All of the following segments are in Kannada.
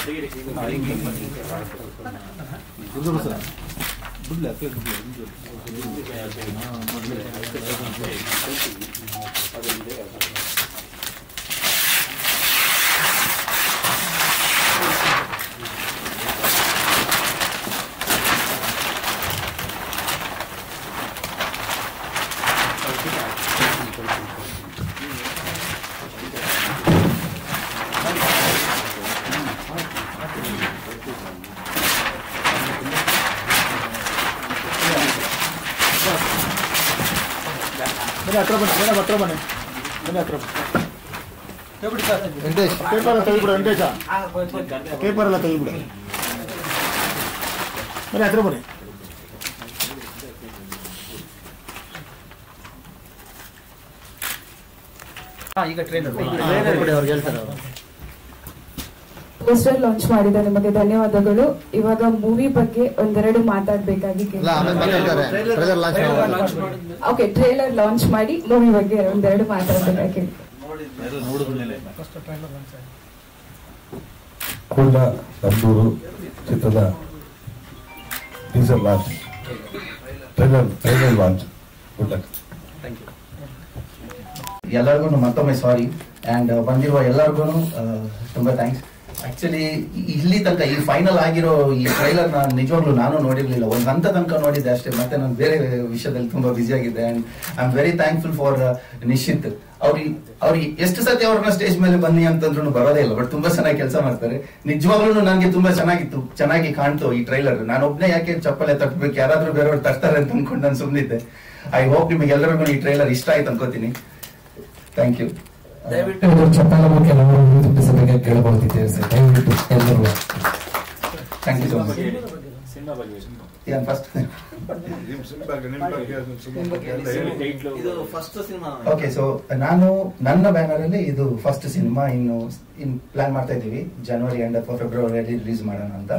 ಪೇಪರ್ ಎಲ್ಲ ತೆಗಿಬಿಡು ವೆಂಕಟೇಶ, ಪೇಪರ್ ಎಲ್ಲ ತೆಗಿಬಿಡು. ಬನ್ನಿ ಹತ್ರ ಬನ್ನಿ. ಈಗ ಟ್ರೈಲರ್ ಅವ್ರಿಗೆ ಹೇಳ್ತಾರೆ ಅವರು. ಪೋಸ್ಟರ್ ಲಾಂಚ್ ಮಾಡಿದ ನಿಮಗೆ ಧನ್ಯವಾದಗಳು. ಇವಾಗ ಮೂವಿ ಬಗ್ಗೆ ಒಂದೆರಡು ಮಾತಾಡ್ಬೇಕಾಗಿ ಓಕೆ, ಟ್ರೇಲರ್ ಲಾಂಚ್ ಮಾಡಿ ಮೂವಿ ಬಗ್ಗೆ ಒಂದೆರಡು ಮಾತಾಡ್ಬೇಕಾಗಿ. ಕುಡ್ಲ ನಂದೂರು ಚಿತ್ರದ teaser launch, trailer launch. Good luck. ಎಲ್ಲರಿಗೂ ಮತ್ತೊಮ್ಮೆ ಸಾರಿ ಅಂಡ್ ಬಂದಿರುವ ಎಲ್ಲರಿಗೂ ತುಂಬಾ ಥ್ಯಾಂಕ್ಸ್. ಆಕ್ಚುಲಿ ಇಲ್ಲಿ ತನಕ ಈ ಫೈನಲ್ ಆಗಿರೋ ಈ ಟ್ರೈಲರ್ ನಿಜವಾಗ್ಲೂ ನಾನು ನೋಡಿರ್ಲಿಲ್ಲ. ಒಂದು ಹಂತ ತನಕ ನೋಡಿದ್ದೆ ಅಷ್ಟೇ. ಮತ್ತೆ ನಾನು ಬೇರೆ ವಿಷಯದಲ್ಲಿ ತುಂಬಾ ಬ್ಯುಸಿ ಆಗಿದ್ದೆ. And I am very thankful for Nishchit. ಅವ್ರಿಗೆ ಎಷ್ಟು ಸತಿ ಅವ್ರನ್ನ ಸ್ಟೇಜ್ ಮೇಲೆ ಬನ್ನಿ ಅಂತಂದ್ರೂ ಬರೋದೇ ಇಲ್ಲ, ಬಟ್ ತುಂಬಾ ಚೆನ್ನಾಗಿ ಕೆಲಸ ಮಾಡ್ತಾರೆ. ನಿಜವಾಗ್ಲೂ ನನಗೆ ತುಂಬಾ ಚೆನ್ನಾಗಿ ಕಾಣ್ತು ಈ ಟ್ರೈಲರ್. ನಾನು ಒಬ್ನೇ ಯಾಕೆ ಚಪ್ಪಲೆ ತಟ್ಟಬೇಕು, ಯಾರಾದ್ರೂ ಬೇರೆಯವ್ರು ತರ್ತಾರೆ ಅಂತ ಅನ್ಕೊಂಡು ನಾನು ಸುಮ್ಮನಿದ್ದೆ. ಐ ಹೋಪ್ ನಿಮಗೆ ಎಲ್ಲರಿಗೂ ಈ ಟ್ರೈಲರ್ ಇಷ್ಟ ಆಯ್ತು ಅನ್ಕೋತೀನಿ. Thank you. ದಯವಿಟ್ಟು ಚಪ್ಪಲ ಬಗ್ಗೆ ನಾವು ತಿಳಿಸಬೇಕಾಗಿ ಕೇಳಬಹುದಿದ್ದೇವೆ ಸರ್. ದಯವಿಟ್ಟು ಎಲ್ಲರೂ thank you so much. Okay, so ನಾನು ನನ್ನ ಬ್ಯಾನರ್ ಅಲ್ಲಿ ಇದು ಫಸ್ಟ್ ಸಿನಿಮಾ. ಇನ್ನು ಪ್ಲಾನ್ ಮಾಡ್ತಾ ಇದ್ದೀವಿ ಜನವರಿ ಎಂಡ್ ಅಥವಾ ಫೆಬ್ರವರಿಯಲ್ಲಿ ರಿಲೀಸ್ ಮಾಡೋಣ ಅಂತ.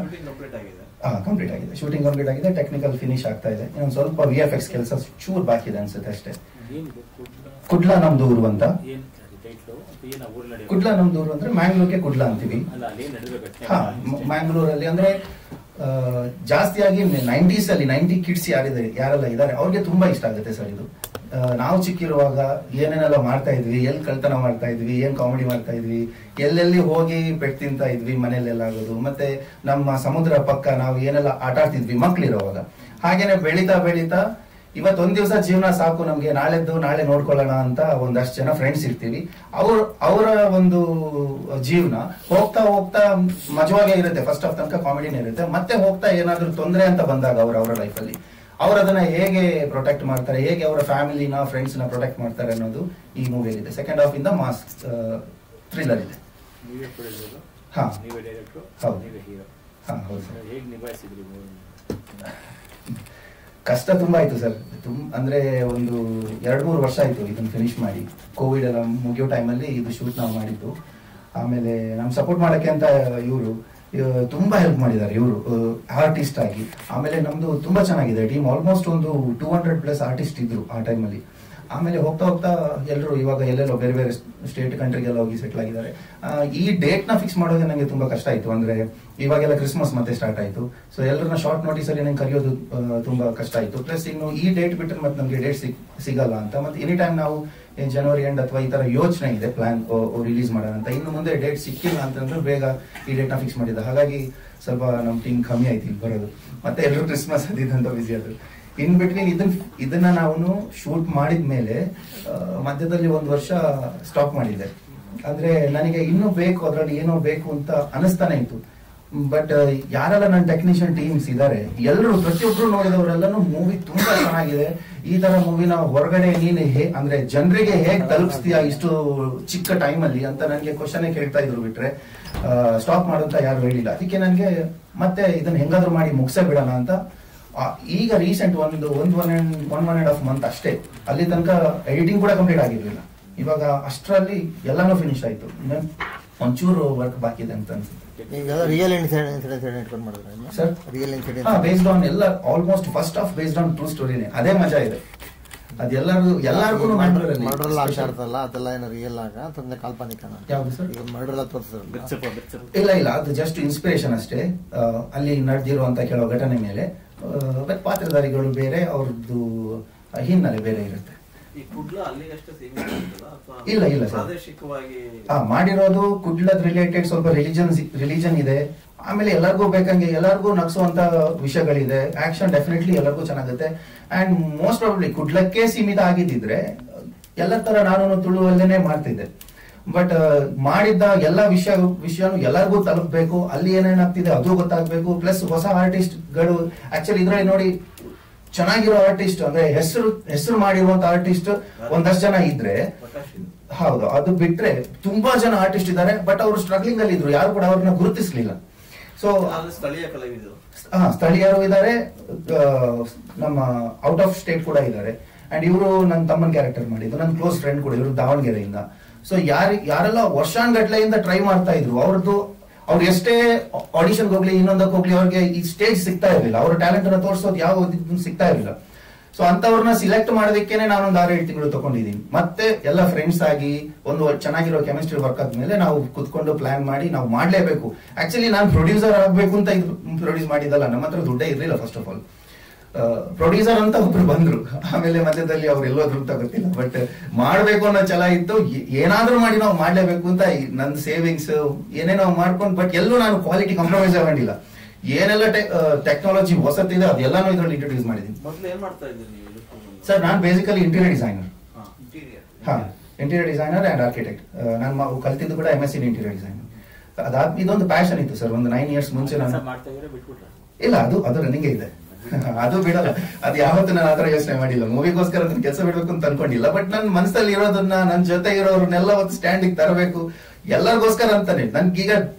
ಕಂಪ್ಲೀಟ್ ಆಗಿದೆ, ಶೂಟಿಂಗ್ ಕಂಪ್ಲೀಟ್ ಆಗಿದೆ, ಟೆಕ್ನಿಕಲ್ ಫಿನಿಶ್ ಆಗ್ತಾ ಇದೆ. ಇನ್ನೊಂದು ಸ್ವಲ್ಪ VFX ಕೆಲಸ ಚೂರ್ ಬಾಕಿ ಇದೆ ಅನ್ಸುತ್ತೆ ಅಷ್ಟೇ. ಕುಡ್ಲ ನಮ್ದು ಊರು ಅಂತ. ಕುಡ್ಲ ನಮ್ದು ಊರು ಅಂದ್ರೆ ಮ್ಯಾಂಗ್ಳೂರ್ಗೆ ಕುಡ್ಲ ಅಂತೀವಿ. ಮ್ಯಾಂಗ್ಳೂರಲ್ಲಿ ಅಂದ್ರೆ ಜಾಸ್ತಿಯಾಗಿ 90s ಅಲ್ಲಿ 90 ಕಿಡ್ಸ್ ಯಾರೆಲ್ಲ ಇದ್ದಾರೆ ಅವ್ರಿಗೆ ತುಂಬಾ ಇಷ್ಟ ಆಗುತ್ತೆ ಸರ್ ಇದು. ನಾವು ಚಿಕ್ಕಿರುವಾಗ ಏನೇನೆಲ್ಲ ಮಾಡ್ತಾ ಇದ್ವಿ, ಎಲ್ಲಿ ಕಳ್ತನ ಮಾಡ್ತಾ ಇದ್ವಿ, ಏನ್ ಕಾಮಿಡಿ ಮಾಡ್ತಾ ಇದ್ವಿ, ಎಲ್ಲೆಲ್ಲಿ ಹೋಗಿ ಪೆಟ್ ತಿಂತಾ ಇದ್ವಿ, ಮನೆಯಲ್ಲೆಲ್ಲ ಆಗೋದು, ಮತ್ತೆ ನಮ್ಮ ಸಮುದ್ರ ಪಕ್ಕ ನಾವು ಏನೆಲ್ಲ ಆಟ ಆಡ್ತಿದ್ವಿ ಮಕ್ಳಿರುವಾಗ. ಹಾಗೇನೆ ಬೆಳೀತಾ ಬೆಳೀತಾ ಇವತ್ತೊಂದ್ ದಿವಸ ಜೀವನ ಸಾಕು ನಮ್ಗೆ, ನಾಳೆ ನೋಡ್ಕೊಳ್ಳೋಣ ಅಂತ ಒಂದಷ್ಟು ಜನ ಫ್ರೆಂಡ್ಸ್ ಇರ್ತೀವಿ. ಅವರ ಒಂದು ಜೀವನ ಹೋಗ್ತಾ ಹೋಗ್ತಾ ಮಜವಾಗೇ ಇರುತ್ತೆ. ಫಸ್ಟ್ ಆಫ್ ತನಕ ಕಾಮಿಡಿನೇ ಇರುತ್ತೆ. ಮತ್ತೆ ಹೋಗ್ತಾ ಏನಾದ್ರೂ ತೊಂದರೆ ಅಂತ ಬಂದಾಗ ಅವರ ಲೈಫಲ್ಲಿ ಅವ್ರು ಅದನ್ನ ಹೇಗೆ ಪ್ರೊಟೆಕ್ಟ್ ಮಾಡ್ತಾರೆ, ಹೇಗೆ ಅವರ ಫ್ಯಾಮಿಲಿನ ಫ್ರೆಂಡ್ಸ್ ನ ಪ್ರೊಟೆಕ್ಟ್ ಮಾಡ್ತಾರೆ ಅನ್ನೋದು ಈ ಮೂವಿಯಲ್ಲಿದೆ. ಸೆಕೆಂಡ್ ಹಾಫ್ ಇಂದ ಮಾಸ್ ಥ್ರಿಲ್ಲರ್ ಇದೆ. ಹೌದು ಕಷ್ಟ ತುಂಬಾ ಆಯ್ತು ಸರ್. ಅಂದ್ರೆ ಒಂದು 2-3 ವರ್ಷ ಆಯ್ತು ಇದನ್ನ ಫಿನಿಶ್ ಮಾಡಿ. ಕೋವಿಡ್ ಎಲ್ಲ ಮುಗಿಯೋ ಟೈಮಲ್ಲಿ ಇದು ಶೂಟ್ ನಾವು ಮಾಡಿದ್ದು. ಆಮೇಲೆ ನಮ್ ಸಪೋರ್ಟ್ ಮಾಡಕ್ಕೆ ಅಂತ ಇವರು ತುಂಬಾ ಹೆಲ್ಪ್ ಮಾಡಿದ್ದಾರೆ, ಇವರು ಆರ್ಟಿಸ್ಟ್ ಆಗಿ. ಆಮೇಲೆ ನಮ್ದು ತುಂಬಾ ಚೆನ್ನಾಗಿದೆ ಟೀಮ್. ಆಲ್ಮೋಸ್ಟ್ ಒಂದು 200+ ಆರ್ಟಿಸ್ಟ್ ಇದ್ರು ಆ ಟೈಮಲ್ಲಿ. ಆಮೇಲೆ ಹೋಗ್ತಾ ಹೋಗ್ತಾ ಎಲ್ಲರೂ ಇವಾಗ ಎಲ್ಲೆಲ್ಲೋ ಬೇರೆ ಬೇರೆ ಸ್ಟೇಟ್ ಕಂಟ್ರಿಗೆಲ್ಲ ಹೋಗಿ ಸೆಟ್ಲ್ ಆಗಿದ್ದಾರೆ. ಈ ಡೇಟ್ ನ ಫಿಕ್ಸ್ ಮಾಡೋದೇ ನಂಗೆ ತುಂಬಾ ಕಷ್ಟ ಆಯ್ತು. ಅಂದ್ರೆ ಇವಾಗೆಲ್ಲ ಕ್ರಿಸ್ಮಸ್ ಮತ್ತೆ ಸ್ಟಾರ್ಟ್ ಆಯ್ತು. ಸೊ ಎಲ್ಲರನ್ನ ಶಾರ್ಟ್ ನೋಟಿಸ್ ಅಲ್ಲಿ ನಂಗೆ ಕರೆಯೋದು ತುಂಬಾ ಕಷ್ಟ ಆಯ್ತು. ಪ್ಲಸ್ ಇನ್ನು ಈ ಡೇಟ್ ಬಿಟ್ಟರೆ ಮತ್ತೆ ನಮ್ಗೆ ಡೇಟ್ ಸಿಗಲ್ಲ ಅಂತ. ಮತ್ತೆ ಎನಿ ಟೈಮ್ ನಾವು ಜನವರಿ ಎಂಡ್ ಅಥವಾ ಈ ತರ ಯೋಚನೆ ಇದೆ ಪ್ಲಾನ್ ರಿಲೀಸ್ ಮಾಡೋಣ ಅಂತ. ಇನ್ನು ಮುಂದೆ ಡೇಟ್ ಸಿಕ್ಕಿಲ್ಲ ಅಂತಂದ್ರೆ ಬೇಗ ಈ ಡೇಟ್ ನ ಫಿಕ್ಸ್ ಮಾಡಿದ್ದೆ. ಹಾಗಾಗಿ ಸ್ವಲ್ಪ ನಮ್ ಟೀಮ್ ಕಮ್ಮಿ ಆಯ್ತು ಇಲ್ಲಿ ಬರೋದು. ಮತ್ತೆ ಎಲ್ಲರೂ ಕ್ರಿಸ್ಮಸ್ ಅದಿದಂತ ಬಿಸಿ ಆದ್ರು. ಇನ್ ಬಿಟ್ವೀನ್ ಇದನ್ನ ನಾವು ಶೂಟ್ ಮಾಡಿದ್ಮೇಲೆ ಮಧ್ಯದಲ್ಲಿ 1 ವರ್ಷ ಸ್ಟಾಪ್ ಮಾಡಿದೆ. ಅಂದ್ರೆ ನನಗೆ ಇನ್ನೂ ಬೇಕು, ಅದ್ರಲ್ಲಿ ಏನೋ ಬೇಕು ಅಂತ ಅನಿಸ್ತಾನೆ ಇತ್ತು. ಬಟ್ ಯಾರೆಲ್ಲ ನನ್ನ ಟೆಕ್ನಿಷಿಯನ್ ಟೀಮ್ಸ್ ಇದ್ದಾರೆ ಎಲ್ಲರೂ ಪ್ರತಿಯೊಬ್ರು ನೋಡಿದವರೆಲ್ಲೂ ಮೂವಿ ತುಂಬಾ ಚೆನ್ನಾಗಿದೆ, ಈ ತರ ಮೂವಿನ ಹೊರಗಡೆ ನೀನು ಅಂದ್ರೆ ಜನರಿಗೆ ಹೇಗ್ ತಲುಪಿಸ್ತೀಯಾ ಇಷ್ಟು ಚಿಕ್ಕ ಟೈಮ್ ಅಲ್ಲಿ ಅಂತ ನನಗೆ ಕ್ವಶನ್ ಕೇಳ್ತಾ ಇದ್ರು. ಬಿಟ್ರೆ ಸ್ಟಾಪ್ ಮಾಡೋಂತ ಯಾರು ಹೇಳಿಲ್ಲ. ಅದಕ್ಕೆ ನನಗೆ ಮತ್ತೆ ಇದನ್ನ ಹೆಂಗಾದ್ರೂ ಮಾಡಿ ಮುಗಿಸೇ ಬಿಡೋಣ ಅಂತ ಈಗ ರೀಸೆಂಟ್ ಒಂದು 1.5 ಮಂತ್ ಅಷ್ಟೇ, ಅಲ್ಲಿ ತನಕ ಎಡಿಟಿಂಗ್ ಕೂಡ ಕಂಪ್ಲೀಟ್ ಆಗಿರ್ಲಿಲ್ಲ. ಇವಾಗ ಅಷ್ಟರಲ್ಲಿ ಎಲ್ಲಾನು ಫಿನಿಶ್ ಆಯ್ತು. ಒಂಚೂರು ವರ್ಕ್ ಬಾಕಿ ಇದೆ ಅಂತ ಅನ್ಸುತ್ತೆ. ಬೇಸ್ಡ್ ಆನ್ ಎಲ್ಲ almost first of based on true ಸ್ಟೋರಿನೇ. ಅದೇ ಮಜಾ ಇದೆ. ಎಲ್ಲಾರ್ಗು ಮರ್ಡರ್ ಎಲ್ಲ ಆಗ್ತಾ ಇರ್ತಲ್ಲ ಅದೆಲ್ಲ ಏನೋ ರಿಯಲ್ ಆಗ ತಂದೆ ಕಾಲ್ಪನಿಕ ಯಾವ್ದು ಸರ್? ಈಗ ಮರ್ಡರ್ ಎಲ್ಲ ತೋರಿಸಿದ್ರು ಇಲ್ಲ ಅದು ಜಸ್ಟ್ ಇನ್ಸ್ಪಿರೇಷನ್ ಅಷ್ಟೇ. ಅಲ್ಲಿ ನಡೆದಿರುವಂತ ಕೆಲವು ಘಟನೆ ಮೇಲೆ ಬಟ್ ಪಾತ್ರಧಾರಿಗಳು ಬೇರೆ, ಅವ್ರದ್ದು ಹಿನ್ನೆಲೆ ಬೇರೆ ಇರುತ್ತೆ. ಇಲ್ಲ ಸರ್, ಮಾಡಿರೋದು ಕುಡ್ಲದ್ ರಿಲೇಟೆಡ್ ಸ್ವಲ್ಪ ರಿಲಿಜನ್ ಇದೆ. ಆಮೇಲೆ ಎಲ್ಲರಿಗೂ ಬೇಕಂಗೆ ಎಲ್ಲರಿಗೂ ನಗ್ಸುವಂತ ವಿಷಯಗಳಿದೆ. ಆಕ್ಷನ್ ಡೆಫಿನೆಟ್ಲಿ ಎಲ್ಲರಿಗೂ ಚೆನ್ನಾಗುತ್ತೆ. ಅಂಡ್ ಮೋಸ್ಟ್ ಪ್ರಾಬಬ್ಲಿ ಕುಡ್ಲಕ್ಕೆ ಸೀಮಿತ ಆಗಿದ್ದಿದ್ರೆ ಎಲ್ಲ ತರ ನಾನು ತುಳುವಲ್ಲೇನೆ ಮಾಡ್ತಿದ್ದೆ. ಬಟ್ ಮಾಡಿದ್ದ ಎಲ್ಲ ವಿಷಯನು ಎಲ್ಲರಿಗೂ ತಲುಪಬೇಕು, ಅಲ್ಲಿ ಏನೇನಾಗ್ತಿದೆ ಅದು ಗೊತ್ತಾಗ್ಬೇಕು. ಪ್ಲಸ್ ಹೊಸ ಆರ್ಟಿಸ್ಟ್ಗಳು ಆಕ್ಚುಲಿ ಇದ್ರಲ್ಲಿ ನೋಡಿ ಚೆನ್ನಾಗಿರೋ ಆರ್ಟಿಸ್ಟ್ ಅಂದ್ರೆ ಹೆಸರು ಮಾಡಿರುವಂತ ಆರ್ಟಿಸ್ಟ್ ಒಂದಷ್ಟು ಜನ ಇದ್ರೆ ಹೌದು, ಅದು ಬಿಟ್ರೆ ತುಂಬಾ ಜನ ಆರ್ಟಿಸ್ಟ್ ಇದ್ದಾರೆ. ಬಟ್ ಅವರು ಸ್ಟ್ರಗ್ಲಿಂಗ್ ಅಲ್ಲಿ ಇದ್ರು, ಯಾರು ಕೂಡ ಅವ್ರನ್ನ ಗುರುತಿಸ್ಲಿಲ್ಲ. ಸೊ ಸ್ಥಳೀಯರು ಇದ್ದಾರೆ, ನಮ್ಮ ಔಟ್ ಆಫ್ ಸ್ಟೇಟ್ ಕೂಡ ಇದ್ದಾರೆ. ಅಂಡ್ ಇವರು ನನ್ನ ತಮ್ಮನ ಕ್ಯಾರೆಕ್ಟರ್ ಮಾಡಿದ್ರು, ನನ್ನ ಕ್ಲೋಸ್ ಫ್ರೆಂಡ್ ಕೂಡ, ಇವರು ದಾವಣಗೆರೆಯಿಂದ. ಸೊ ಯಾರೆಲ್ಲ ವರ್ಷಾನ್ಗಟ್ಲೆಯಿಂದ ಟ್ರೈ ಮಾಡ್ತಾ ಇದ್ರು, ಅವ್ರು ಎಷ್ಟೇ ಆಡಿಷನ್ ಹೋಗ್ಲಿ ಇನ್ನೊಂದಕ್ಕೆ ಹೋಗ್ಲಿ ಅವ್ರಿಗೆ ಈ ಸ್ಟೇಜ್ ಸಿಗ್ತಾ ಇರಲಿಲ್ಲ, ಅವ್ರ ಟ್ಯಾಲೆಂಟ್ ಅನ್ನ ತೋರಿಸೋದು ಯಾವ ಸಿಗ್ತಾ ಇರಲಿಲ್ಲ. ಸೊ ಅಂತವ್ರನ್ನ ಸಿಲೆಕ್ಟ್ ಮಾಡೋದಕ್ಕೇನೆ ನಾನೊಂದು 6-7 ತಿಂಗಳು ತಗೊಂಡಿದ್ದೀನಿ. ಮತ್ತೆ ಎಲ್ಲ ಫ್ರೆಂಡ್ಸ್ ಆಗಿ ಒಂದು ಚೆನ್ನಾಗಿರೋ ಕೆಮಿಸ್ಟ್ರಿ ವರ್ಕ್ ಆದ್ಮೇಲೆ ನಾವು ಕುತ್ಕೊಂಡು ಪ್ಲಾನ್ ಮಾಡಿ ನಾವು ಮಾಡ್ಲೇಬೇಕು. ಆಕ್ಚುಲಿ ನಾನು ಪ್ರೊಡ್ಯೂಸರ್ ಆಗ್ಬೇಕು ಅಂತ ಇದು ಪ್ರೊಡ್ಯೂಸ್ ಮಾಡಿದ್ದಲ್ಲ, ನಮ್ಮ ಹತ್ರ ದುಡ್ಡೇ ಇರ್ಲಿಲ್ಲ. ಫಸ್ಟ್ ಆಫ್ ಆಲ್ ಪ್ರೊಡ್ಯೂಸರ್ ಅಂತ ಒಬ್ರು ಬಂದ್ರು, ಆಮೇಲೆ ಮಧ್ಯದಲ್ಲಿ ಅವ್ರು ಎಲ್ಲೋದ್ರು ಅಂತ ಗೊತ್ತಿಲ್ಲ. ಬಟ್ ಮಾಡ್ಬೇಕು ಅನ್ನೋ ಛಲ ಇತ್ತು, ಏನಾದ್ರೂ ಮಾಡಿ ನಾವು ಮಾಡ್ಲೇಬೇಕು ಅಂತ ನನ್ನ ಸೇವಿಂಗ್ಸ್ ಏನೇನೋ ಮಾಡ್ಕೊಂಡು, ಬಟ್ ಎಲ್ಲೂ ನಾನು ಕ್ವಾಲಿಟಿ ಕಾಂಪ್ರಮೈಸ್ ಆಗಿಲ್ಲ. ಏನೆಲ್ಲ ಟೆಕ್ನಾಲಜಿ ಹೊಸತಿದೆ ಅದೆಲ್ಲಾನು ಇದ್ರಲ್ಲಿ ಇಂಟ್ರೊಡ್ಯೂಸ್ ಮಾಡಿದ್ದೀನಿ. ಸರ್ ನಾನು basically interior designer. Interior designer and architect. ನಾನು ಕಲ್ತಿದ್ದು ಕೂಡ MSc ಇಂಟೀರಿಯರ್ ಡಿಸೈನರ್. ಇದೊಂದು ಪ್ಯಾಷನ್ ಇತ್ತು ಸರ್, ಒಂದು 9 years ಮುಂಚೆ ನಾನು. ಇಲ್ಲ, ಅದು ರನ್ನಿಂಗ್ ಇದೆ, ಅದು ಬಿಡಲ್ಲ. ಅದು ಯಾವತ್ತೂ ನಾನು ಆತರ ಯೋಚನೆ ಮಾಡಿಲ್ಲ. ಮೂವಿಗೋಸ್ಕರ ಅದನ್ನ ಕೆಲಸ ಬಿಡ್ಬೇಕು ಅಂತ ಅನ್ಕೊಂಡಿಲ್ಲ. ಬಟ್ ನನ್ನ ಮನಸ್ಸಲ್ಲಿ ಇರೋದನ್ನ, ನನ್ನ ಜೊತೆ ಇರೋರ್ನೆಲ್ಲ ಒಂದು ಸ್ಟ್ಯಾಂಡಿಗೆ ತರಬೇಕು ಎಲ್ಲರಿಗೋಸ್ಕರ ಅಂತಾನೆ. ನನ್ಗೀಗ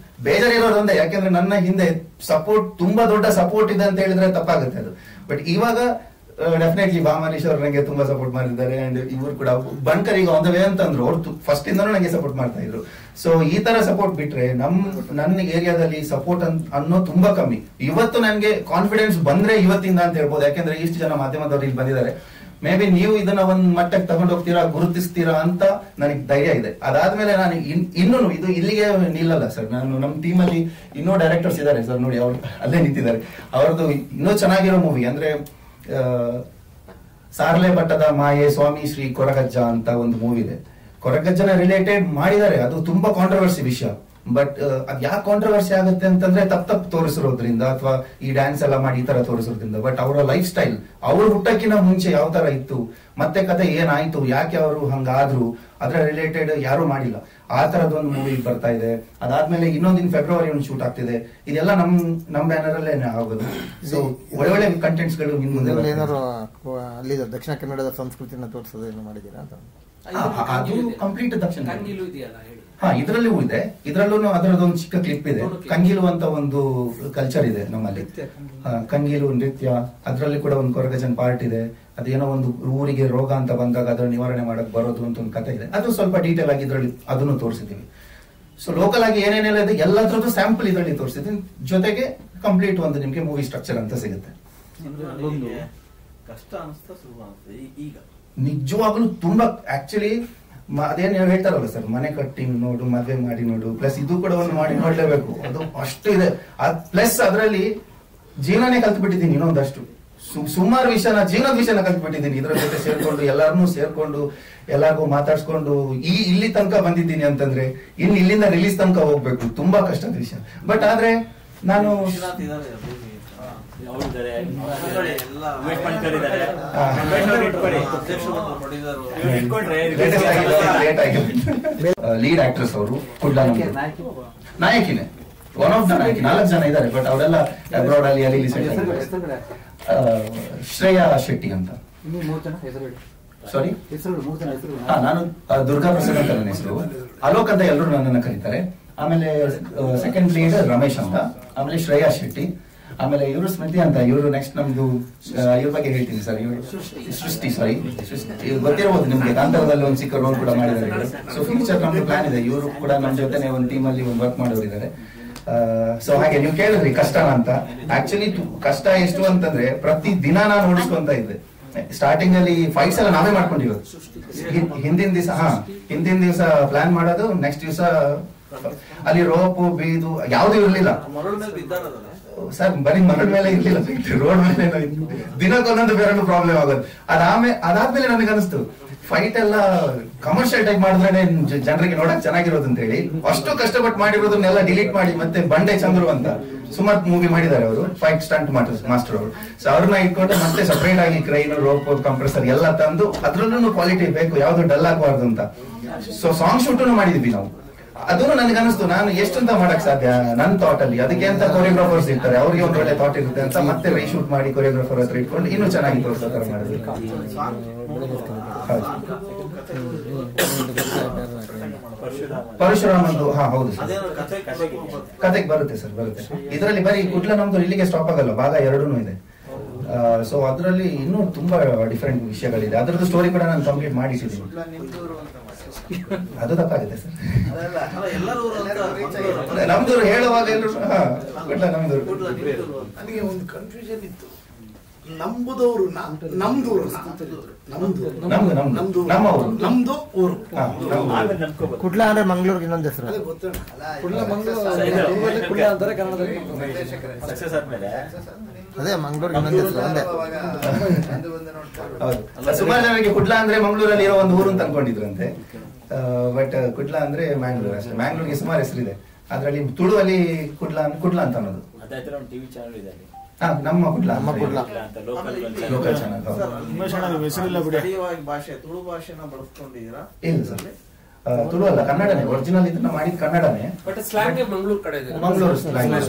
ಬೇಜಾರಿರೋದೊಂದೇ, ಯಾಕೆಂದ್ರೆ ನನ್ನ ಹಿಂದೆ ಸಪೋರ್ಟ್, ತುಂಬಾ ದೊಡ್ಡ ಸಪೋರ್ಟ್ ಇದೆ ಅಂತ ಹೇಳಿದ್ರೆ ತಪ್ಪಾಗುತ್ತೆ ಅದು. ಬಟ್ ಇವಾಗ ಡೆಫಿನೆಟ್ಲಿ ಭಾಮನೀಶ್ ಅವ್ರು ನಂಗೆ ತುಂಬಾ ಸಪೋರ್ಟ್ ಮಾಡಿದ್ದಾರೆ. ಅಂಡ್ ಇವ್ರು ಕೂಡ ಬಣ್ಕರ್ ಈಗ ಆನ್ ದ ವೇ ಅಂತಂದ್ರು, ಅವ್ರು ಫಸ್ಟ್ ಇಂದನೂ ನಂಗೆ ಸಪೋರ್ಟ್ ಮಾಡ್ತಾ ಇದ್ರು. ಸೊ ಈ ತರ ಸಪೋರ್ಟ್ ಬಿಟ್ರೆ ನನ್ನ ಏರಿಯಾದಲ್ಲಿ ಸಪೋರ್ಟ್ ಅನ್ನೋ ತುಂಬಾ ಕಮ್ಮಿ. ಇವತ್ತು ನನ್ಗೆ ಕಾನ್ಫಿಡೆನ್ಸ್ ಬಂದ್ರೆ ಇವತ್ತಿಂದ ಅಂತ ಹೇಳ್ಬೋದು, ಯಾಕೆಂದ್ರೆ ಇಷ್ಟು ಜನ ಮಾಧ್ಯಮದವ್ರು ಇಲ್ಲಿ ಬಂದಿದ್ದಾರೆ. ಮೇ ಬಿ ನೀವು ಇದನ್ನ ಒಂದ್ ಮಟ್ಟಕ್ಕೆ ತಗೊಂಡು ಹೋಗ್ತೀರಾ, ಗುರುತಿಸ್ತೀರಾ ಅಂತ ನನಗೆ ಧೈರ್ಯ ಇದೆ. ಅದಾದ್ಮೇಲೆ ನಾನು ಇನ್ನೂ ಇದು ಇಲ್ಲಿಗೆ ನಿಲ್ಲಲ್ಲ ಸರ್. ನಾನು ನಮ್ಮ ಟೀಮಲ್ಲಿ ಇನ್ನೂ ಡೈರೆಕ್ಟರ್ಸ್ ಇದ್ದಾರೆ ಸರ್, ನೋಡಿ ಅವ್ರು ಅಲ್ಲೇ ನಿಂತಿದ್ದಾರೆ. ಅವ್ರದ್ದು ಇನ್ನೂ ಚೆನ್ನಾಗಿರೋ ಮೂವಿ ಅಂದ್ರೆ ಸಾರ್ಲೆ ಭಟ್ಟದ ಮಾಯೆ ಸ್ವಾಮಿ ಶ್ರೀ ಕೊರಗಜ್ಜ ಅಂತ ಒಂದು ಮೂವಿ ಇದೆ. ಕೊರಗಜ್ಜನ ರಿಲೇಟೆಡ್ ಮಾಡಿದ್ದಾರೆ, ಅದು ತುಂಬಾ ಕಾಂಟ್ರವರ್ಸಿ ವಿಷಯ. ಬಟ್ ಅದ್ ಯಾಕೆ ಕಾಂಟ್ರವರ್ಸಿ ಆಗುತ್ತೆ ಅಂತಂದ್ರೆ ತಪ್ಪು ತೋರಿಸಿರೋದ್ರಿಂದ, ಅಥವಾ ಈ ಡ್ಯಾನ್ಸ್ ಎಲ್ಲ ಮಾಡಿ ಈ ತರ ತೋರಿಸೋದ್ರಿಂದ. ಬಟ್ ಅವರ ಲೈಫ್ ಸ್ಟೈಲ್, ಅವ್ರ ಹುಟ್ಟಕ್ಕಿಂತ ಮುಂಚೆ ಯಾವ ತರ ಇತ್ತು, ಮತ್ತೆ ಕತೆ ಏನಾಯ್ತು, ಯಾಕೆ ಅವರು ಹಂಗಾದ್ರು, ಅದರ ರಿಲೇಟೆಡ್ ಯಾರು ಮಾಡಿಲ್ಲ. ಆ ತರದೊಂದು ಮೂವಿ ಬರ್ತಾ ಇದೆ. ಅದಾದ್ಮೇಲೆ ಇನ್ನೊಂದಿನ ಫೆಬ್ರವರಿ ಒಂದು ಶೂಟ್ ಆಗ್ತಿದೆ. ಇದೆಲ್ಲ ನಮ್ ಬ್ಯಾನರ್ ಅಲ್ಲೇ ಆಗೋದು. ಸೊ ಒಳ್ಳೆ ಕಂಟೆಂಟ್ಸ್ ಗಳು ಏನಾದ್ರು ಅಲ್ಲಿ ದಕ್ಷಿಣ ಕನ್ನಡದ ಸಂಸ್ಕೃತಿನ ತೋರಿಸೋದು ಏನು ಮಾಡಿದೀರಾ ಅಂತ? ಅದು ಕಂಪ್ಲೀಟ್ ದಕ್ಷಿಣ ಇದ್ರಲ್ಲೂ ಇದೆ. ಇದ್ರಲ್ಲೂ ಅದರದೊಂದು ಚಿಕ್ಕ ಕ್ಲಿಪ್ ಇದೆ. ಕಂಗೀಲು ಅಂತ ಒಂದು ಕಲ್ಚರ್ ಇದೆ ನಮ್ಮಲ್ಲಿ, ಕಂಗೀಲು ನೃತ್ಯ. ಅದ್ರಲ್ಲಿ ಕೂಡ ಒಂದು ಕೊರಗಜ್ಜನ್ ಪಾರ್ಟ್ ಇದೆ. ಅದೇನೋ ಒಂದು ಊರಿಗೆ ರೋಗ ಅಂತ ಬಂದಾಗ ಅದರ ನಿವಾರಣೆ ಮಾಡಕ್ ಬರೋದು ಅಂತ ಒಂದು ಕಥೆ ಇದೆ. ಅದು ಸ್ವಲ್ಪ ಡೀಟೇಲ್ ಆಗಿ ಇದ್ರಲ್ಲಿ ಅದನ್ನು ತೋರಿಸಿದೀವಿ. ಸೊ ಲೋಕಲ್ ಆಗಿ ಏನೇನೆಲ್ಲ ಇದೆ ಎಲ್ಲದ್ರದ್ದು ಸ್ಯಾಂಪಲ್ ಇದರಲ್ಲಿ ತೋರಿಸಿದೀನಿ. ಜೊತೆಗೆ ಕಂಪ್ಲೀಟ್ ಒಂದು ನಿಮ್ಗೆ ಮೂವಿ ಸ್ಟ್ರಕ್ಚರ್ ಅಂತ ಸಿಗುತ್ತೆ. ಕಷ್ಟ ಅನಿಸ್ತಾ ಸುಲಭ ಅನಿಸ್ತದೆ ಈಗ? ನಿಜವಾಗ್ಲೂ ತುಂಬಾ. ಆಕ್ಚುಲಿ ಅದೇನ್ ಹೇಳ್ತಾರಲ್ಲ ಸರ್, ಮನೆ ಕಟ್ಟಿ ನೋಡು, ಮದ್ವೆ ಮಾಡಿ ನೋಡು, ಪ್ಲಸ್ ಇದು ಕೂಡ ಒಂದು ಮಾಡಿ ನೋಡ್ಲೇಬೇಕು. ಅದು ಅಷ್ಟು ಇದೆ. ಪ್ಲಸ್ ಅದರಲ್ಲಿ ಜೀವನನೇ ಕಲ್ತು ಬಿಟ್ಟಿದ್ದೀನಿ. ಇನ್ನೊಂದಷ್ಟು ಸುಮಾರು ವಿಷಯನ, ಜೀವನದ ವಿಷಯನ ಕಲ್ತು ಬಿಟ್ಟಿದ್ದೀನಿ. ಇದ್ರ ಜೊತೆ ಸೇರ್ಕೊಂಡು ಎಲ್ಲಾರನ್ನೂ ಸೇರ್ಕೊಂಡು ಎಲ್ಲಾರ್ಗೂ ಮಾತಾಡ್ಸ್ಕೊಂಡು ಇಲ್ಲಿ ತನಕ ಬಂದಿದ್ದೀನಿ ಅಂತಂದ್ರೆ ಇನ್ನು ಇಲ್ಲಿಂದ ರಿಲೀಸ್ ತನಕ ಹೋಗ್ಬೇಕು. ತುಂಬಾ ಕಷ್ಟದ ವಿಷಯ. ಬಟ್ ಆದ್ರೆ ನಾನು ಲೀಡ್ ಆಕ್ಟ್ರೆಸ್ ಅವರು ಕುಡ್ಲ ನಾಯಕಿನೇ, ಒನ್ ಆಫ್ ದ ನಾಯಕಿ. 4 ಜನ ಇದ್ದಾರೆ, ಬಟ್ ಅವರೆಲ್ಲ ಅಬ್ರಾಡ್ ಅಲ್ಲಿ ಅಲ್ಲಿ ಶ್ರೇಯಾ ಶೆಟ್ಟಿ ಅಂತ. ಸಾರಿ, ನಾನು ದುರ್ಗಾ ಪ್ರಸಾದ್ ಅಂತ ನನ್ನ ಹೆಸರು. ಅಲೋಕ್ ಅಂತ ಎಲ್ಲರೂ ನನ್ನನ್ನು ಕರೀತಾರೆ. ಆಮೇಲೆ ಸೆಕೆಂಡ್ ಲೀಡ್ ರಮೇಶ್ ಅಂತ, ಆಮೇಲೆ ಶ್ರೇಯಾ ಶೆಟ್ಟಿ, ಆಮೇಲೆ ಇವರು ಸ್ಮೃತಿ ಅಂತ. ಇವರು ನೆಕ್ಸ್ಟ್ ನಮ್ದು ಇವ್ರ ಬಗ್ಗೆ ಹೇಳ್ತೀನಿ ಸರ್. ಇವರು ಸೃಷ್ಟಿ, ಸಾರಿ ಗೊತ್ತಿರಬಹುದು ನಿಮ್ಗೆ, ಕಾಂತಾರದಲ್ಲಿ ಒಂದು ಚಿಕ್ಕ ರೋಲ್ ಕೂಡ ಮಾಡಿದ್ದಾರೆ. ಸೊ ಫ್ಯೂಚರ್ ನಮ್ದು ಪ್ಲಾನ್ ಇದೆ. ಇವರು ಕೂಡ ನಮ್ಮ ಜೊತೆನೆ ಒಂದು ಟೀಮ್ ಅಲ್ಲಿ ಒಂದು ವರ್ಕ್ ಮಾಡೋರಿದ್ದಾರೆ. ಸೊ ಹಾಗೆ ನೀವು ಕೇಳಿದ್ರಿ ಕಷ್ಟನ ಅಂತ. ಆಕ್ಚುಲಿ ಕಷ್ಟ ಎಷ್ಟು ಅಂತಂದ್ರೆ ಪ್ರತಿ ದಿನ ನಾನು ಓಡಿಸ್ಕೊಂತ ಇದ್ದೆ. ಸ್ಟಾರ್ಟಿಂಗ್ ಅಲ್ಲಿ ಫೈಟ್ಸ್ ಎಲ್ಲ ನಾವೇ ಮಾಡ್ಕೊಂಡಿರೋದು. ಹಿಂದಿನ ದಿವಸ ಪ್ಲಾನ್ ಮಾಡೋದು, ನೆಕ್ಸ್ಟ್ ದಿವಸ ಅಲ್ಲಿ ರೋಪ್ ಬೀದು ಯಾವ್ದು ಇರ್ಲಿಲ್ಲ ಸರ್. ಬರೀ ಮರಳ ಮೇಲೆ ಇರ್ಲಿಲ್ಲ, ರೋಡ್ ಮೇಲೆ ದಿನಕ್ಕೊಂದೊಂದು ಬೇರೆ ಪ್ರಾಬ್ಲಮ್ ಆಗೋದು. ಅದಾದ್ಮೇಲೆ ನನಗೆ ಅನಿಸ್ತು ಫೈಟ್ ಎಲ್ಲ ಕಮರ್ಷಿಯಲ್ ಟೈಪ್ ಮಾಡಿದ್ರೆ ಜನರಿಗೆ ನೋಡಕ್ ಚೆನ್ನಾಗಿರೋದು ಅಂತ ಹೇಳಿ ಅಷ್ಟು ಕಷ್ಟಪಟ್ಟು ಮಾಡಿರೋದನ್ನೆಲ್ಲ ಡಿಲೀಟ್ ಮಾಡಿ ಮತ್ತೆ ಬಂಡೆ ಚಂದ್ರು ಅಂತ ಸುಮಾರು ಮೂವಿ ಮಾಡಿದ್ದಾರೆ ಅವರು, ಫೈಟ್ ಸ್ಟಂಟ್ ಮಾಸ್ಟರ್ ಅವರು. ಸೊ ಅವ್ರನ್ನ ಇಟ್ಕೊಂಡು ಮತ್ತೆ ಸಪರೇಟ್ ಆಗಿ ಕ್ರೈನ್, ರೋಪ್, ಕಂಪ್ರೆಸರ್ ಎಲ್ಲ ತಂದು ಅದ್ರಲ್ಲೂ ಕ್ವಾಲಿಟಿ ಬೇಕು, ಯಾವ್ದು ಡಲ್ ಆಗಬಾರ್ದು ಅಂತ. ಸೊ ಸಾಂಗ್ ಶೂಟನ್ನು ಮಾಡಿದ್ವಿ ನಾವು. ಅದನ್ನು ನನಗೆ ಅನಿಸ್ತು ನಾನು ಎಷ್ಟಂತ ಮಾಡಕ್ ಸಾಧ್ಯ ನನ್ನ ಥಾಟ್ ಅಲ್ಲಿ. ಅದಕ್ಕೆ ಅಂತ ಕೊರಿಯೋಗ್ರಾಫರ್ಸ್ ಇರ್ತಾರೆ, ಅವ್ರಿಗೆ ಒಂದು ಒಳ್ಳೆ ಥಾಟ್ ಇರುತ್ತೆ ಅಂತ ಮತ್ತೆ ರೀಶೂಟ್ ಮಾಡಿ ಕೊರಿಯೋಗ್ರಾಫರ್ ಹತ್ರ ಇಟ್ಕೊಂಡು ಇನ್ನೂ ಚೆನ್ನಾಗಿ ತೋರಿಸೋ ತರ ಮಾಡಿದ್ವಿ. ಪರಶುರಾಮ್ ಒಂದು ಹೌದು ಸರ್, ಕತೆಗೆ ಬರುತ್ತೆ ಸರ್, ಬರುತ್ತೆ. ಇದರಲ್ಲಿ ಬರೀ ಕುಡ್ಲ ನಮ್ದು ಇಲ್ಲಿಗೆ ಸ್ಟಾಪ್ ಆಗಲ್ಲ, ಭಾಗ 2 ಇದೆ. ಸೊ ಅದರಲ್ಲಿ ಇನ್ನೂ ತುಂಬಾ ಡಿಫರೆಂಟ್ ವಿಷಯಗಳಿದೆ. ಅದರದ್ದು ಸ್ಟೋರಿ ಕೂಡ ನಾನು ಕಂಪ್ಲೀಟ್ ಮಾಡಿಸಿದ್ದೀನಿ. ಅದು ತಪ್ಪಾಗಿದೆ ಸರ್, ನಮ್ದೂರು ಹೇಳುವಾಗ ಎಲ್ಲರೂ ನಮ್ದೂರು. ನನಗೆ ಒಂದು ಕನ್ಫ್ಯೂಷನ್ ಇತ್ತು, ನಂಬುದವರು ನಮ್ದೂರು, ನಮ್ದು ಊರು. ಕುಡ್ಲ ಅಂದ್ರೆ ಮಂಗಳೂರಿಗೆ ಇನ್ನೊಂದು ಹೆಸರು. ಅದೇ ಮಂಗಳೂರಿಗೆ ಇನ್ನೊಂದು ಹೆಸರು. ಸುಮಾರು ಜನರಿಗೆ ಕುಡ್ಲ ಅಂದ್ರೆ ಮಂಗಳೂರಲ್ಲಿ ಇರೋ ಒಂದು ಊರು ಅಂತ ಅನ್ಕೊಂಡಿದ್ರಂತೆ. ಬಟ್ ಕುಡ್ಲ ಅಂದ್ರೆ ಮ್ಯಾಂಗ್ಳೂರ್ ಅಷ್ಟೇ. ಮ್ಯಾಂಗ್ಳೂರ್ಗೆ ಸುಮಾರು ಹೆಸರಿದೆ. ಅದ್ರಲ್ಲಿ ತುಳುವಲ್ಲಿ ಕುಡ್ಲ ಅಂತ ಅನ್ನೋದು. ನಮ್ಮ ಕುಡ್ಲ ಲೋಕಲ್ ಚಾನಲ್. ಭಾಷೆ ತುಳು ಭಾಷೆನ ಬಳಸ್ಕೊಂಡಿದ್ದೀರಾ? ಇಲ್ಲ ಸರ್, ತುಳು ಅಲ್ಲ, ಕನ್ನಡನೇ. ಒರಿಜಿನಲ್ ಇದನ್ನ ಮಾಡಿದ್ ಕನ್ನಡನೇ, ಮಂಗಳೂರು ಸ್ಲ್ಯಾಂಗ್.